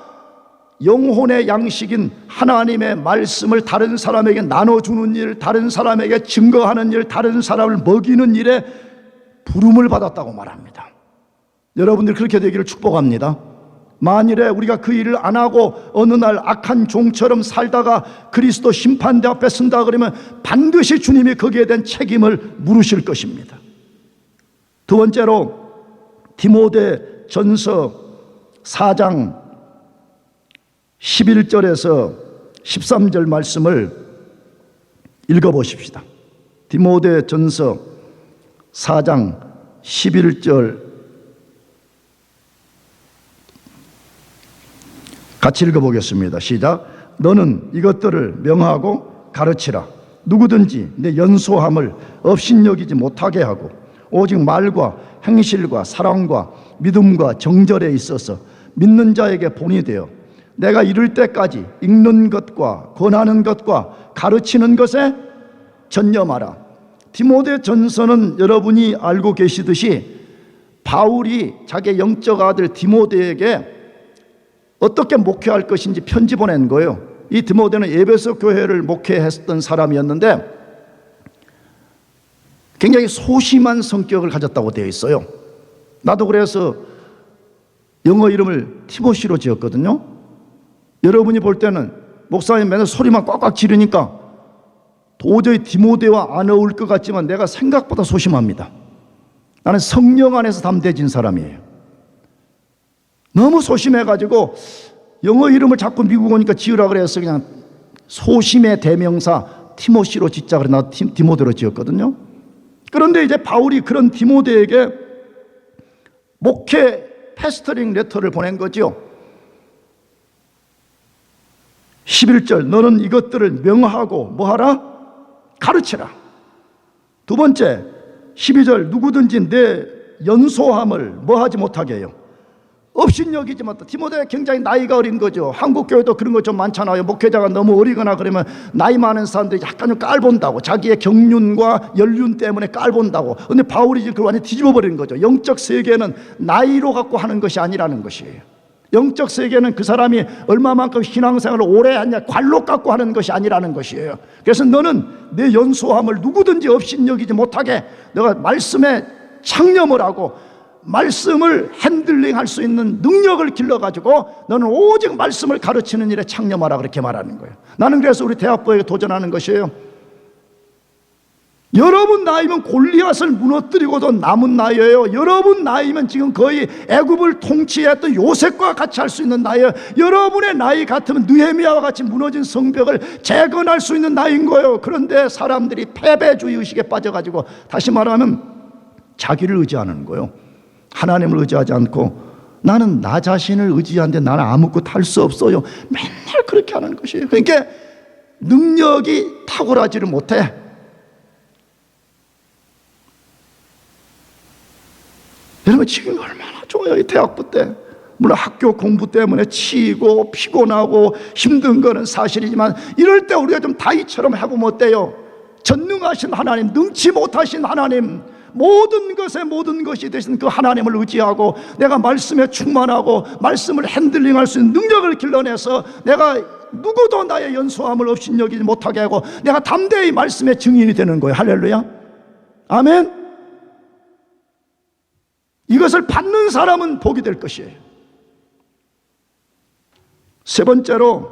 영혼의 양식인 하나님의 말씀을 다른 사람에게 나눠주는 일, 다른 사람에게 증거하는 일, 다른 사람을 먹이는 일에 부름을 받았다고 말합니다. 여러분들 그렇게 되기를 축복합니다. 만일에 우리가 그 일을 안 하고 어느 날 악한 종처럼 살다가 그리스도 심판대 앞에 쓴다 그러면 반드시 주님이 거기에 대한 책임을 물으실 것입니다. 두 번째로 디모데 전서 4장 11절에서 13절 말씀을 읽어보십시다. 디모데전서 4장 11절 같이 읽어보겠습니다. 시작. 너는 이것들을 명하고 가르치라. 누구든지 내 연소함을 업신여기지 못하게 하고 오직 말과 행실과 사랑과 믿음과 정절에 있어서 믿는 자에게 본이 되어 내가 이를 때까지 읽는 것과 권하는 것과 가르치는 것에 전념하라. 디모데전서는 여러분이 알고 계시듯이 바울이 자기의 영적 아들 디모데에게 어떻게 목회할 것인지 편지 보낸 거예요. 이 디모데는 에베소 교회를 목회했던 사람이었는데 굉장히 소심한 성격을 가졌다고 되어 있어요. 나도 그래서 영어 이름을 티모시로 지었거든요. 여러분이 볼 때는 목사님 맨날 소리만 꽉꽉 지르니까 도저히 디모데와 안 어울릴 것 같지만 내가 생각보다 소심합니다. 나는 성령 안에서 담대해진 사람이에요. 너무 소심해가지고 영어 이름을 자꾸 미국 오니까 지으라 그래서 그냥 소심의 대명사 티모시로 짓자 그래 나 디모데로 지었거든요. 그런데 이제 바울이 그런 디모데에게 목회 패스터링 레터를 보낸 거죠. 11절 너는 이것들을 명하고 뭐하라? 가르치라. 두 번째 12절 누구든지 내 연소함을 뭐하지 못하게 해요. 업신여기지 못하다. 디모데가 굉장히 나이가 어린 거죠. 한국 교회도 그런 거 좀 많잖아요. 목회자가 너무 어리거나 그러면 나이 많은 사람들이 약간 좀 깔본다고, 자기의 경륜과 연륜 때문에 깔본다고. 근데 바울이 그걸 완전히 뒤집어 버리는 거죠. 영적 세계는 나이로 갖고 하는 것이 아니라는 것이에요. 영적 세계는 그 사람이 얼마만큼 신앙생활을 오래 했냐 관록 갖고 하는 것이 아니라는 것이에요. 그래서 너는 내 연소함을 누구든지 업신여기지 못하게 내가 말씀에 창념을 하고 말씀을 핸들링할 수 있는 능력을 길러가지고 너는 오직 말씀을 가르치는 일에 창념하라 그렇게 말하는 거예요. 나는 그래서 우리 대학부에게 도전하는 것이에요. 여러분 나이면 골리앗을 무너뜨리고도 남은 나이예요. 여러분 나이면 지금 거의 애굽을 통치했던 요셉과 같이 할 수 있는 나이예요. 여러분의 나이 같으면 느헤미야와 같이 무너진 성벽을 재건할 수 있는 나이인 거예요. 그런데 사람들이 패배주의 의식에 빠져가지고 다시 말하면 자기를 의지하는 거예요. 하나님을 의지하지 않고 나는 나 자신을 의지하는데 나는 아무것도 할 수 없어요. 맨날 그렇게 하는 것이에요. 그러니까 능력이 탁월하지를 못해. 여러분 지금 얼마나 좋아요. 이 대학부 때 물론 학교 공부 때문에 치이고 피곤하고 힘든 거는 사실이지만 이럴 때 우리가 좀 다윗처럼 해보면 어때요? 전능하신 하나님, 능치 못하신 하나님, 모든 것에 모든 것이 되신 그 하나님을 의지하고 내가 말씀에 충만하고 말씀을 핸들링할 수 있는 능력을 길러내서 내가 누구도 나의 연소함을 업신여기지 못하게 하고 내가 담대히 말씀의 증인이 되는 거예요. 할렐루야. 아멘. 이것을 받는 사람은 복이 될 것이에요. 세 번째로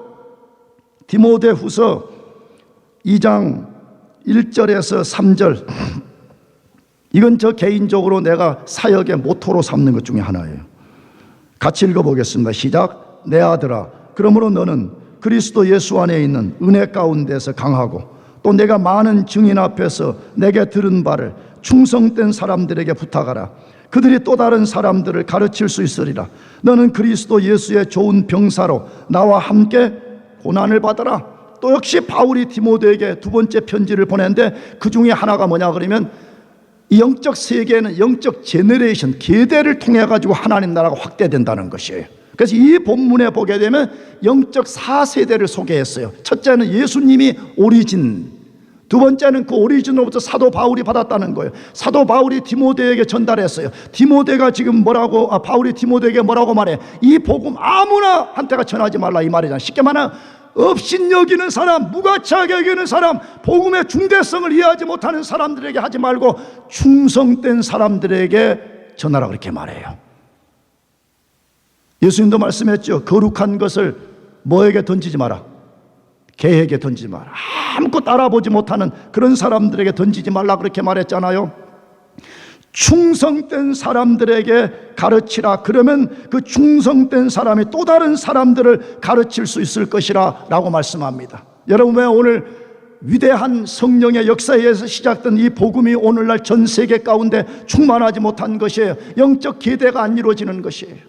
디모데후서 2장 1절에서 3절 이건 저 개인적으로 내가 사역의 모토로 삼는 것 중에 하나예요. 같이 읽어보겠습니다. 시작. 내 아들아 그러므로 너는 그리스도 예수 안에 있는 은혜 가운데서 강하고 또 내가 많은 증인 앞에서 내게 들은 바를 충성된 사람들에게 부탁하라. 그들이 또 다른 사람들을 가르칠 수 있으리라. 너는 그리스도 예수의 좋은 병사로 나와 함께 고난을 받아라. 또 역시 바울이 디모데에게 두 번째 편지를 보냈는데 그 중에 하나가 뭐냐 그러면 이 영적 세계는 영적 제너레이션, 계대를 통해 가지고 하나님 나라가 확대된다는 것이에요. 그래서 이 본문에 보게 되면 영적 4세대를 소개했어요. 첫째는 예수님이 오리진, 두 번째는 그 오리진으로부터 사도 바울이 받았다는 거예요. 사도 바울이 디모데에게 전달했어요. 디모데가 지금 바울이 디모데에게 뭐라고 말해? 이 복음 아무나 한테가 전하지 말라 이 말이잖아. 쉽게 말하면 업신여기는 사람, 무가치하게 여기는 사람, 복음의 중대성을 이해하지 못하는 사람들에게 하지 말고 충성된 사람들에게 전하라 그렇게 말해요. 예수님도 말씀했죠. 거룩한 것을 뭐에게 던지지 마라? 개에게 던지지 마라. 아무것도 알아보지 못하는 그런 사람들에게 던지지 말라 그렇게 말했잖아요. 충성된 사람들에게 가르치라. 그러면 그 충성된 사람이 또 다른 사람들을 가르칠 수 있을 것이라 라고 말씀합니다. 여러분, 왜 오늘 위대한 성령의 역사에 의해서 시작된 이 복음이 오늘날 전 세계 가운데 충만하지 못한 것이에요? 영적 계대가 안 이루어지는 것이에요.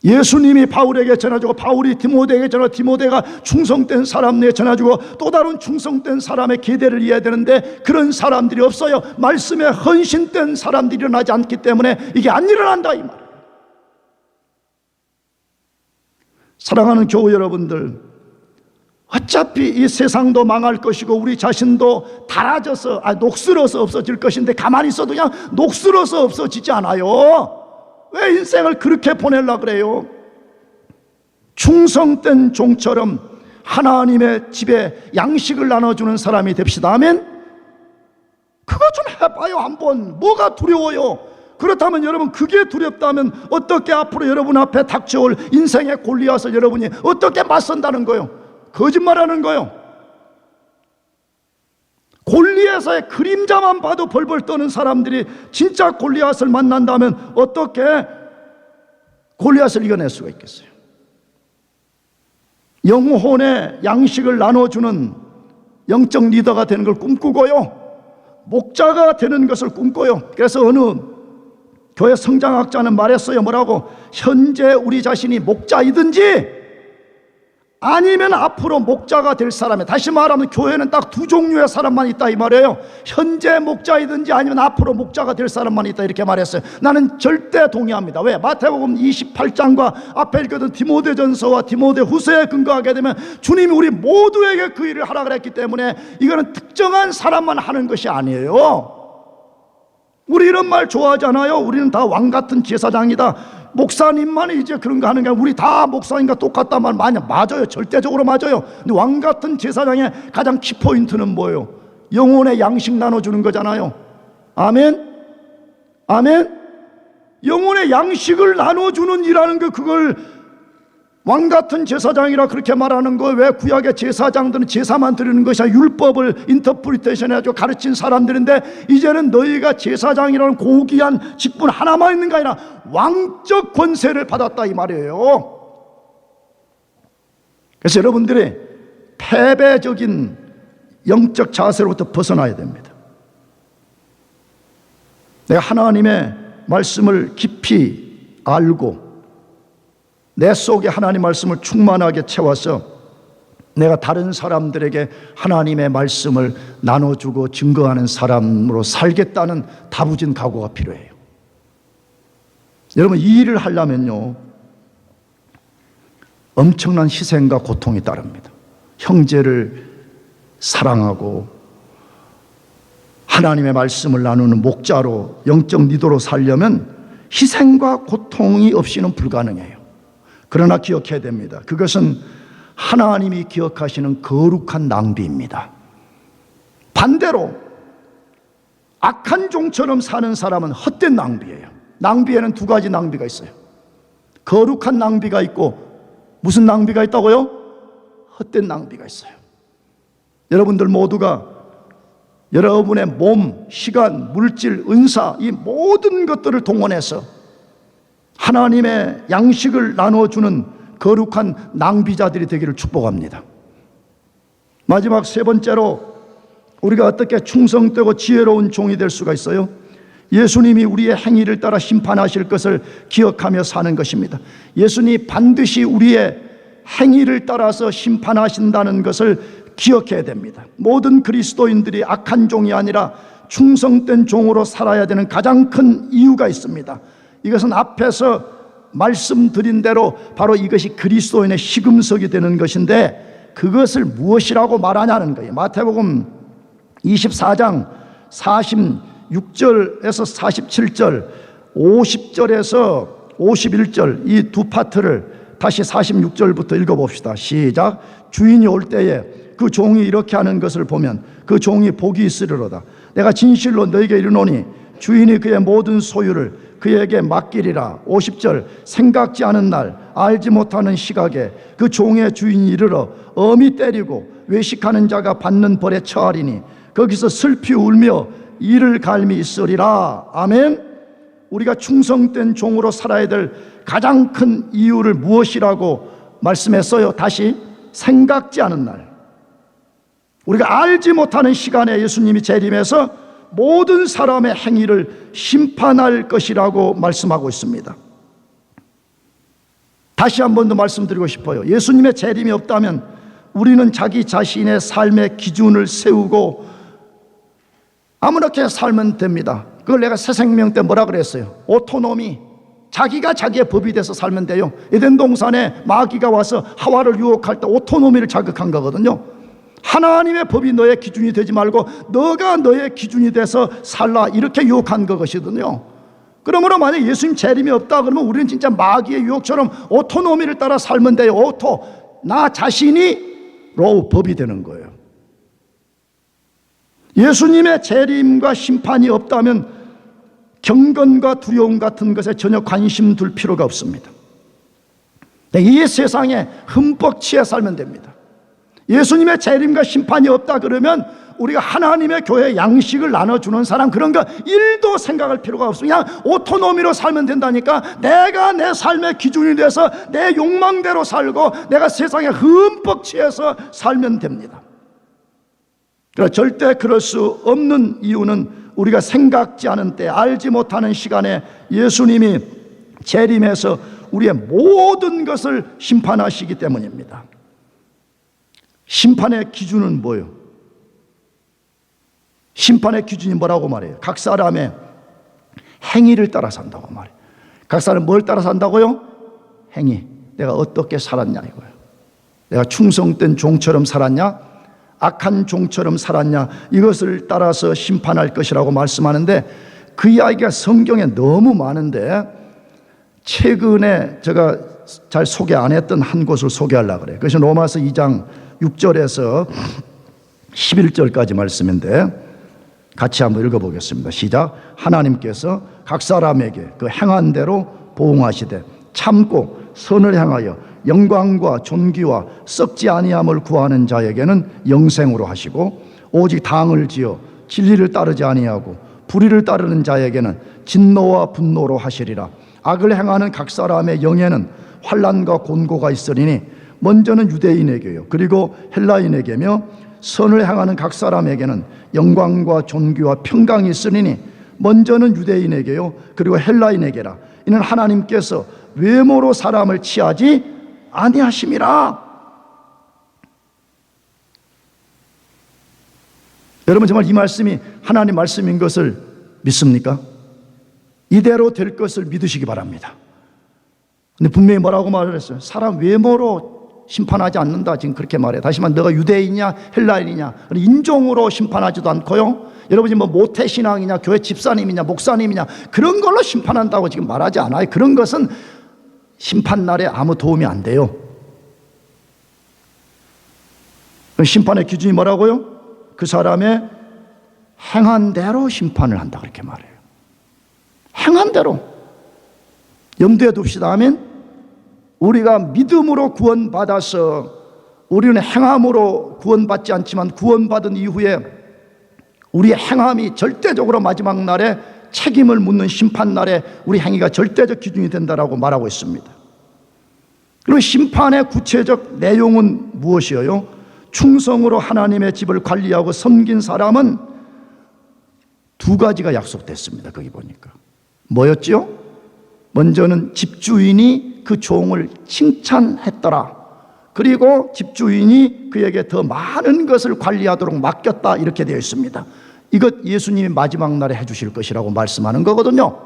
예수님이 바울에게 전해주고, 바울이 디모데에게 전하고, 디모데가 충성된 사람에게 전해주고, 또 다른 충성된 사람의 계대를 이해해야 되는데 그런 사람들이 없어요. 말씀에 헌신된 사람들이 일어나지 않기 때문에 이게 안 일어난다 이 말이에요. 사랑하는 교우 여러분들, 어차피 이 세상도 망할 것이고 우리 자신도 닳아져서 녹슬어서 없어질 것인데 가만히 있어도 그냥 녹슬어서 없어지지 않아요. 왜 인생을 그렇게 보내려고 그래요? 충성된 종처럼 하나님의 집에 양식을 나눠주는 사람이 됩시다. 아멘? 그거 좀 해봐요 한번. 뭐가 두려워요? 그렇다면 여러분, 그게 두렵다면 어떻게 앞으로 여러분 앞에 닥쳐올 인생의 골리앗을 여러분이 어떻게 맞선다는 거예요? 거짓말하는 거예요. 골리앗의 그림자만 봐도 벌벌 떠는 사람들이 진짜 골리앗을 만난다면 어떻게 골리앗을 이겨낼 수가 있겠어요? 영혼의 양식을 나눠주는 영적 리더가 되는 걸 꿈꾸고요, 목자가 되는 것을 꿈꿔요. 그래서 어느 교회 성장학자는 말했어요. 뭐라고? 현재 우리 자신이 목자이든지 아니면 앞으로 목자가 될 사람이, 다시 말하면 교회는 딱 두 종류의 사람만 있다 이 말이에요. 현재 목자이든지 아니면 앞으로 목자가 될 사람만 있다, 이렇게 말했어요. 나는 절대 동의합니다. 왜? 마태복음 28장과 앞에 읽었던 디모데전서와 디모데후서에 근거하게 되면 주님이 우리 모두에게 그 일을 하라 그랬기 때문에 이거는 특정한 사람만 하는 것이 아니에요. 우리 이런 말 좋아하잖아요. 우리는 다 왕같은 제사장이다. 목사님만 이제 그런 거 하는 게 아니라 우리 다 목사님과 똑같단 말 맞아요. 절대적으로 맞아요. 근데 왕같은 제사장의 가장 키포인트는 뭐예요? 영혼의 양식 나눠주는 거잖아요. 아멘? 아멘? 영혼의 양식을 나눠주는 일하는 거, 그걸 왕같은 제사장이라 그렇게 말하는 거. 왜? 구약의 제사장들은 제사만 드리는 것이 아니라 율법을 인터프리테이션 해가지고 가르친 사람들인데, 이제는 너희가 제사장이라는 고귀한 직분 하나만 있는 게 아니라 왕적 권세를 받았다 이 말이에요. 그래서 여러분들이 패배적인 영적 자세로부터 벗어나야 됩니다. 내가 하나님의 말씀을 깊이 알고 내 속에 하나님 말씀을 충만하게 채워서 내가 다른 사람들에게 하나님의 말씀을 나눠주고 증거하는 사람으로 살겠다는 다부진 각오가 필요해요. 여러분, 이 일을 하려면요, 엄청난 희생과 고통이 따릅니다. 형제를 사랑하고 하나님의 말씀을 나누는 목자로, 영적 리더로 살려면 희생과 고통이 없이는 불가능해요. 그러나 기억해야 됩니다. 그것은 하나님이 기억하시는 거룩한 낭비입니다. 반대로 악한 종처럼 사는 사람은 헛된 낭비예요. 낭비에는 두 가지 낭비가 있어요. 거룩한 낭비가 있고, 무슨 낭비가 있다고요? 헛된 낭비가 있어요. 여러분들 모두가 여러분의 몸, 시간, 물질, 은사, 이 모든 것들을 동원해서 하나님의 양식을 나눠주는 거룩한 낭비자들이 되기를 축복합니다. 마지막 세 번째로, 우리가 어떻게 충성되고 지혜로운 종이 될 수가 있어요? 예수님이 우리의 행위를 따라 심판하실 것을 기억하며 사는 것입니다. 예수님이 반드시 우리의 행위를 따라서 심판하신다는 것을 기억해야 됩니다. 모든 그리스도인들이 악한 종이 아니라 충성된 종으로 살아야 되는 가장 큰 이유가 있습니다. 이것은 앞에서 말씀드린 대로 바로 이것이 그리스도인의 시금석이 되는 것인데, 그것을 무엇이라고 말하냐는 거예요. 마태복음 24장 46절에서 47절, 50절에서 51절, 이 두 파트를 다시 46절부터 읽어봅시다. 시작. 주인이 올 때에 그 종이 이렇게 하는 것을 보면 그 종이 복이 있으리로다. 내가 진실로 너에게 이르노니 주인이 그의 모든 소유를 그에게 맡기리라. 50절. 생각지 않은 날, 알지 못하는 시각에 그 종의 주인이 이르러 엄히 때리고 외식하는 자가 받는 벌에 처하리니 거기서 슬피 울며 이를 갈미 있으리라. 아멘. 우리가 충성된 종으로 살아야 될 가장 큰 이유를 무엇이라고 말씀했어요? 다시, 생각지 않은 날, 우리가 알지 못하는 시간에 예수님이 재림해서 모든 사람의 행위를 심판할 것이라고 말씀하고 있습니다. 다시 한 번 더 말씀드리고 싶어요. 예수님의 재림이 없다면 우리는 자기 자신의 삶의 기준을 세우고 아무렇게 살면 됩니다. 그걸 내가 새 생명 때 뭐라 그랬어요? 오토노미. 자기가 자기의 법이 돼서 살면 돼요. 에덴 동산에 마귀가 와서 하와를 유혹할 때 오토노미를 자극한 거거든요. 하나님의 법이 너의 기준이 되지 말고 너가 너의 기준이 돼서 살라, 이렇게 유혹한 것이거든요. 그러므로 만약 예수님 재림이 없다 그러면 우리는 진짜 마귀의 유혹처럼 오토노미를 따라 살면 돼요. 나 자신이 법이 되는 거예요. 예수님의 재림과 심판이 없다면 경건과 두려움 같은 것에 전혀 관심 둘 필요가 없습니다. 이 세상에 흠뻑 취해 살면 됩니다. 예수님의 재림과 심판이 없다 그러면 우리가 하나님의 교회 양식을 나눠주는 사람, 그런 거 1도 생각할 필요가 없습니다. 그냥 오토노미로 살면 된다니까. 내가 내 삶의 기준이 돼서 내 욕망대로 살고 내가 세상에 흠뻑 취해서 살면 됩니다. 그러나 절대 그럴 수 없는 이유는 우리가 생각지 않은 때, 알지 못하는 시간에 예수님이 재림해서 우리의 모든 것을 심판하시기 때문입니다. 심판의 기준은 뭐예요? 심판의 기준이 뭐라고 말해요? 각 사람의 행위를 따라 산다고 말해요. 각 사람은 뭘 따라 산다고요? 행위. 내가 어떻게 살았냐 이거예요. 내가 충성된 종처럼 살았냐, 악한 종처럼 살았냐, 이것을 따라서 심판할 것이라고 말씀하는데, 그 이야기가 성경에 너무 많은데 최근에 제가 잘 소개 안 했던 한 곳을 소개하려고 그래요. 그것이 로마서 2장 6절에서 11절까지 말씀인데 같이 한번 읽어보겠습니다. 시작. 하나님께서 각 사람에게 그 행한 대로 보응하시되 참고 선을 향하여 영광과 존귀와 썩지 아니함을 구하는 자에게는 영생으로 하시고, 오직 당을 지어 진리를 따르지 아니하고 불의를 따르는 자에게는 진노와 분노로 하시리라. 악을 행하는 각 사람의 영에는 환난과 곤고가 있으리니 먼저는 유대인에게요 그리고 헬라인에게며, 선을 행하는 각 사람에게는 영광과 존귀와 평강이 있으리니 먼저는 유대인에게요 그리고 헬라인에게라. 이는 하나님께서 외모로 사람을 취하지 아니하심이라. 여러분, 정말 이 말씀이 하나님 말씀인 것을 믿습니까? 이대로 될 것을 믿으시기 바랍니다. 근데 분명히 뭐라고 말을 했어요? 사람 외모로 심판하지 않는다, 지금 그렇게 말해. 다시 말해, 너가 유대인이냐 헬라인이냐 인종으로 심판하지도 않고요, 여러분이 뭐 모태신앙이냐 교회 집사님이냐 목사님이냐 그런 걸로 심판한다고 지금 말하지 않아요. 그런 것은 심판날에 아무 도움이 안 돼요. 심판의 기준이 뭐라고요? 그 사람의 행한 대로 심판을 한다, 그렇게 말해요. 행한 대로. 염두에 둡시다. 아멘. 우리가 믿음으로 구원받아서 우리는 행함으로 구원받지 않지만, 구원받은 이후에 우리의 행함이 절대적으로 마지막 날에 책임을 묻는 심판날에 우리 행위가 절대적 기준이 된다라고 말하고 있습니다. 그리고 심판의 구체적 내용은 무엇이에요? 충성으로 하나님의 집을 관리하고 섬긴 사람은 두 가지가 약속됐습니다. 거기 보니까 뭐였지요? 먼저는 집주인이 그 종을 칭찬했더라. 그리고 집주인이 그에게 더 많은 것을 관리하도록 맡겼다, 이렇게 되어 있습니다. 이것 예수님이 마지막 날에 해주실 것이라고 말씀하는 거거든요.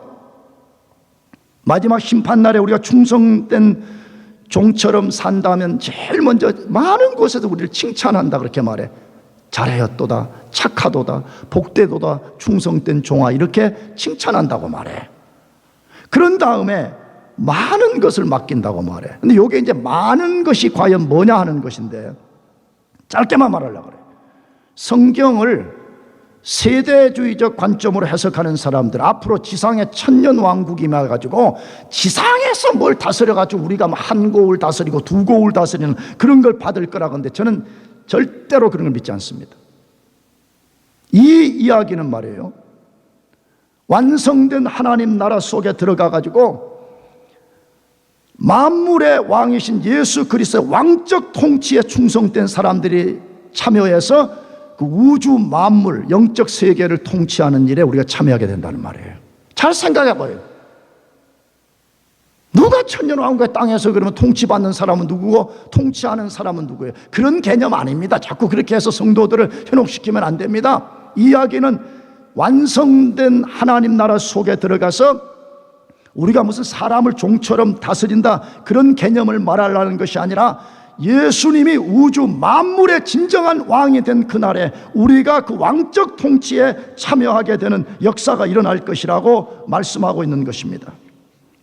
마지막 심판날에 우리가 충성된 종처럼 산다면 제일 먼저 많은 곳에서 우리를 칭찬한다, 그렇게 말해. 잘하였도다, 착하도다, 복되도다, 충성된 종아, 이렇게 칭찬한다고 말해. 그런 다음에 많은 것을 맡긴다고 말해. 근데 이게 이제 많은 것이 과연 뭐냐 하는 것인데, 짧게만 말하려고 그래. 성경을 세대주의적 관점으로 해석하는 사람들, 앞으로 지상에 천년왕국이 임해가지고 지상에서 뭘 다스려가지고 우리가 한 고을 다스리고 두 고을 다스리는 그런 걸 받을 거라고 하는데, 저는 절대로 그런 걸 믿지 않습니다. 이 이야기는 말이에요, 완성된 하나님 나라 속에 들어가 가지고 만물의 왕이신 예수 그리스도의 왕적 통치에 충성된 사람들이 참여해서 그 우주 만물 영적 세계를 통치하는 일에 우리가 참여하게 된다는 말이에요. 잘 생각해 봐요. 누가 천년왕국의 땅에서 그러면 통치받는 사람은 누구고 통치하는 사람은 누구예요? 그런 개념 아닙니다. 자꾸 그렇게 해서 성도들을 현혹시키면 안 됩니다. 이야기는 완성된 하나님 나라 속에 들어가서 우리가 무슨 사람을 종처럼 다스린다 그런 개념을 말하려는 것이 아니라 예수님이 우주 만물의 진정한 왕이 된 그날에 우리가 그 왕적 통치에 참여하게 되는 역사가 일어날 것이라고 말씀하고 있는 것입니다.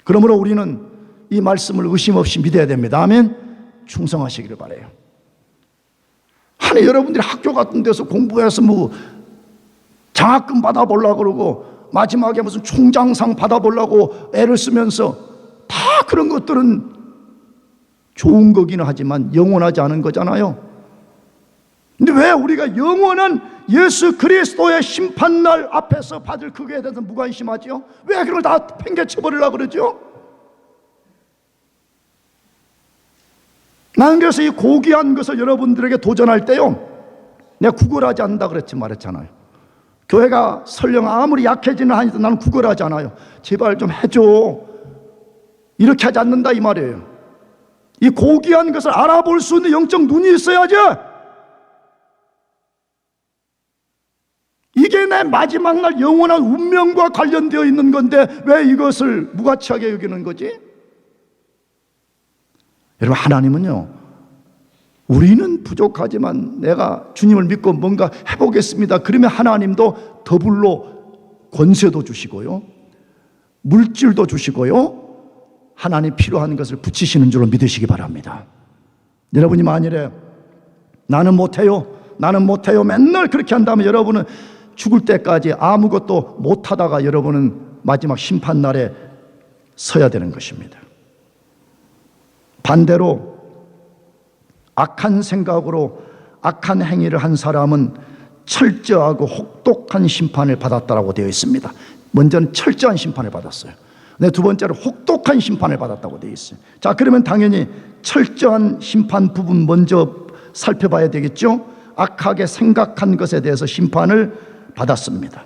그러므로 우리는 이 말씀을 의심 없이 믿어야 됩니다. 아멘. 충성하시기를 바라요. 아니 여러분들이 학교 같은 데서 공부해서 뭐 장학금 받아보려고 그러고 마지막에 무슨 총장상 받아보려고 애를 쓰면서 다 그런 것들은 좋은 거기는 하지만 영원하지 않은 거잖아요. 근데 왜 우리가 영원한 예수 그리스도의 심판날 앞에서 받을 그거에 대해서 무관심하죠? 왜 그걸 다 팽개쳐버리려고 그러죠? 나는 그래서 이 고귀한 것을 여러분들에게 도전할 때요, 내가 구걸하지 않는다 말했잖아요. 교회가 설령 아무리 약해지는 한이도 나는 구걸하지 않아요. 제발 좀 해줘. 이렇게 하지 않는다 이 말이에요. 이 고귀한 것을 알아볼 수 있는 영적 눈이 있어야지. 이게 내 마지막 날 영원한 운명과 관련되어 있는 건데 왜 이것을 무가치하게 여기는 거지? 여러분, 하나님은요, 우리는 부족하지만 내가 주님을 믿고 뭔가 해보겠습니다. 그러면 하나님도 더불로 권세도 주시고요, 물질도 주시고요, 하나님 필요한 것을 붙이시는 줄로 믿으시기 바랍니다. 여러분이 만일에 나는 못해요 맨날 그렇게 한다면 여러분은 죽을 때까지 아무것도 못하다가 여러분은 마지막 심판날에 서야 되는 것입니다. 반대로 악한 생각으로 악한 행위를 한 사람은 철저하고 혹독한 심판을 받았다고 되어 있습니다. 먼저는 철저한 심판을 받았어요. 네, 두 번째로 혹독한 심판을 받았다고 되어 있어요. 자, 그러면 당연히 철저한 심판 부분 먼저 살펴봐야 되겠죠. 악하게 생각한 것에 대해서 심판을 받았습니다.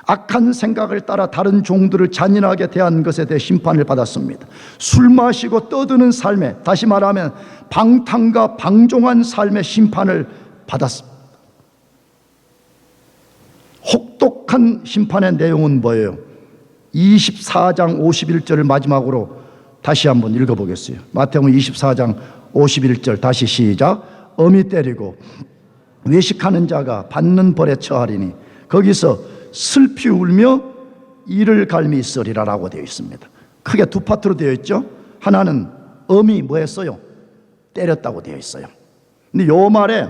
악한 생각을 따라 다른 종들을 잔인하게 대한 것에 대해 심판을 받았습니다. 술 마시고 떠드는 삶에, 다시 말하면 방탕과 방종한 삶의 심판을 받았습니다. 혹독한 심판의 내용은 뭐예요? 24장 51절을 마지막으로 다시 한번 읽어보겠어요. 마태복음 24장 51절 다시 시작. 어미 때리고 외식하는 자가 받는 벌에 처하리니 거기서 슬피 울며 이를 갈미 있으리라라고 되어 있습니다. 크게 두 파트로 되어 있죠. 하나는 어미 뭐 했어요? 때렸다고 되어 있어요. 근데 요 말에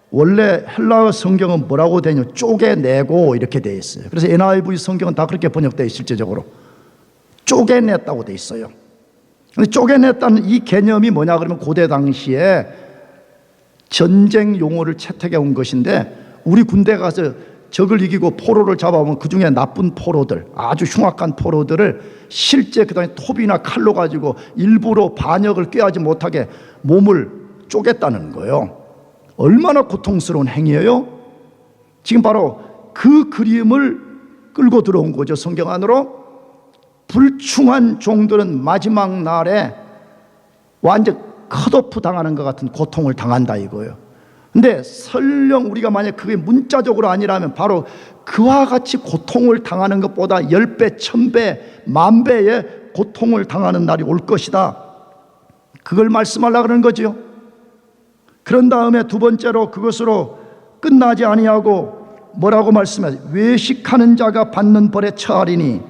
원래 헬라어 성경은 뭐라고 되냐? 쪼개내고 이렇게 되어 있어요. 그래서 NIV 성경은 다 그렇게 번역되어 있어요. 실제적으로 쪼개냈다고 되어 있어요. 근데 쪼개냈다는 이 개념이 뭐냐 그러면 고대 당시에 전쟁 용어를 채택해 온 것인데, 우리 군대 가서 적을 이기고 포로를 잡아오면 그 중에 나쁜 포로들, 아주 흉악한 포로들을 실제 그 다음에 톱이나 칼로 가지고 일부러 반역을 꾀하지 못하게 몸을 쪼갰다는 거예요. 얼마나 고통스러운 행위예요? 지금 바로 그 그림을 끌고 들어온 거죠. 성경 안으로. 불충한 종들은 마지막 날에 완전 컷오프 당하는 것 같은 고통을 당한다 이거예요. 근데 설령 우리가 만약 그게 문자적으로 아니라면 바로 그와 같이 고통을 당하는 것보다 10배, 1000배, 10,000배의 고통을 당하는 날이 올 것이다. 그걸 말씀하려고 그러는 거죠. 그런 다음에 두 번째로 그것으로 끝나지 아니하고 뭐라고 말씀하세요? 외식하는 자가 받는 벌에 처하리니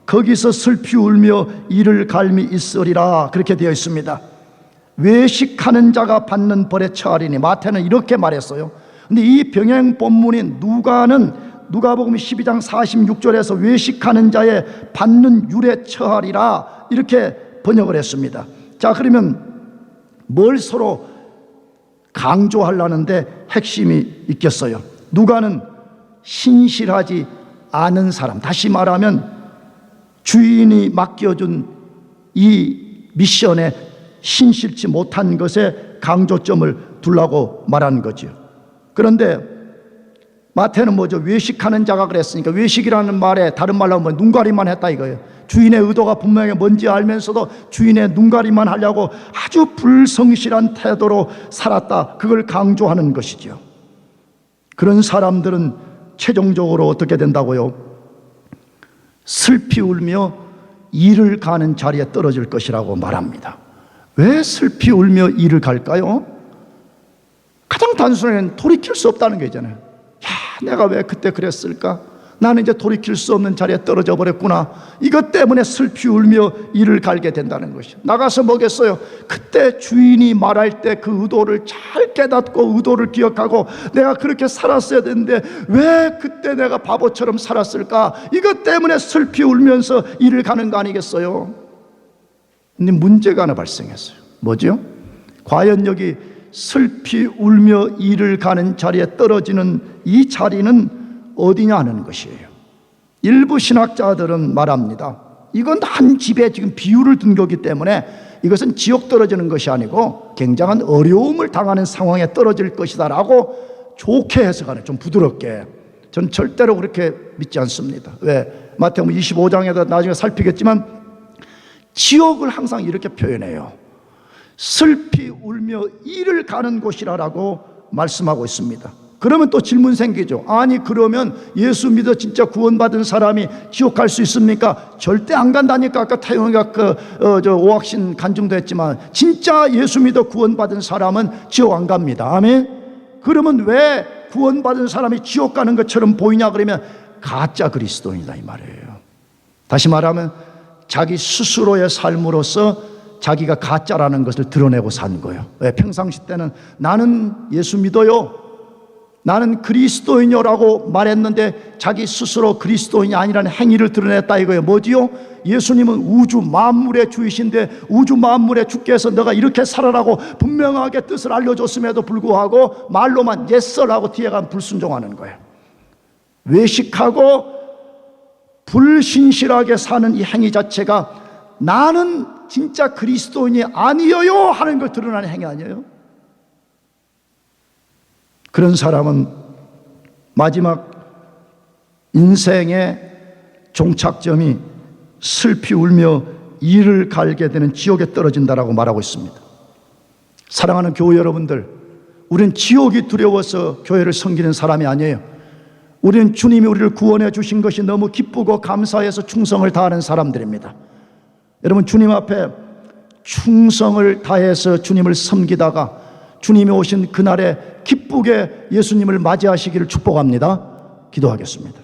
거기서 슬피 울며 이를 갈미 있으리라, 그렇게 되어 있습니다. 외식하는 자가 받는 벌에 처하리니, 마태는 이렇게 말했어요. 근데 이 병행 본문인 누가복음 12장 46절에서 외식하는 자의 받는 율에 처하리라 이렇게 번역을 했습니다. 자, 그러면 뭘 서로 강조하려는데 핵심이 있겠어요. 누가는 신실하지 아는 사람, 다시 말하면 주인이 맡겨준 이 미션에 신실치 못한 것에 강조점을 두려고 말한 거죠. 그런데 마태는 뭐죠? 외식하는 자가 그랬으니까, 외식이라는 말에 다른 말로 하면 눈가리만 했다 이거예요. 주인의 의도가 분명히 뭔지 알면서도 주인의 눈가리만 하려고 아주 불성실한 태도로 살았다, 그걸 강조하는 것이죠. 그런 사람들은 최종적으로 어떻게 된다고요? 슬피 울며 이를 가는 자리에 떨어질 것이라고 말합니다. 왜 슬피 울며 이를 갈까요? 가장 단순한 돌이킬 수 없다는 게 있잖아요. 야, 내가 왜 그때 그랬을까? 나는 이제 돌이킬 수 없는 자리에 떨어져 버렸구나. 이것 때문에 슬피 울며 이를 갈게 된다는 것이죠. 나가서 뭐겠어요? 그때 주인이 말할 때 그 의도를 잘 깨닫고 의도를 기억하고 내가 그렇게 살았어야 되는데 왜 그때 내가 바보처럼 살았을까? 이것 때문에 슬피 울면서 이를 가는 거 아니겠어요? 근데 문제가 하나 발생했어요. 뭐죠? 과연 여기 슬피 울며 이를 가는 자리에 떨어지는 이 자리는 어디냐 하는 것이에요. 일부 신학자들은 말합니다. 이건 한 집에 지금 비유를 둔 거기 때문에 이것은 지옥 떨어지는 것이 아니고 굉장한 어려움을 당하는 상황에 떨어질 것이다 라고 좋게 해석하는, 좀 부드럽게. 전 절대로 그렇게 믿지 않습니다. 왜? 마태복음 25장에다 나중에 살피겠지만 지옥을 항상 이렇게 표현해요. 슬피 울며 이를 가는 곳이라고 말씀하고 있습니다. 그러면 또 질문 생기죠. 아니 그러면 예수 믿어 진짜 구원받은 사람이 지옥 갈 수 있습니까? 절대 안 간다니까. 아까 태용이가 오학신 간증도 했지만 진짜 예수 믿어 구원받은 사람은 지옥 안 갑니다. 아멘. 그러면 왜 구원받은 사람이 지옥 가는 것처럼 보이냐 그러면 가짜 그리스도인이다 이 말이에요. 다시 말하면 자기 스스로의 삶으로서 자기가 가짜라는 것을 드러내고 산 거예요. 왜? 평상시 때는 나는 예수 믿어요, 나는 그리스도인이라고 말했는데 자기 스스로 그리스도인이 아니라는 행위를 드러냈다 이거예요. 뭐지요? 예수님은 우주 만물의 주이신데 우주 만물의 주께서 너가 이렇게 살아라고 분명하게 뜻을 알려줬음에도 불구하고 말로만 예썰하고 뒤에 가면 불순종하는 거예요. 외식하고 불신실하게 사는 이 행위 자체가 나는 진짜 그리스도인이 아니에요 하는 걸 드러나는 행위 아니에요? 그런 사람은 마지막 인생의 종착점이 슬피 울며 이를 갈게 되는 지옥에 떨어진다라고 말하고 있습니다. 사랑하는 교회 여러분들, 우리는 지옥이 두려워서 교회를 섬기는 사람이 아니에요. 우리는 주님이 우리를 구원해 주신 것이 너무 기쁘고 감사해서 충성을 다하는 사람들입니다. 여러분, 주님 앞에 충성을 다해서 주님을 섬기다가 주님이 오신 그날에 기쁘게 예수님을 맞이하시기를 축복합니다. 기도하겠습니다.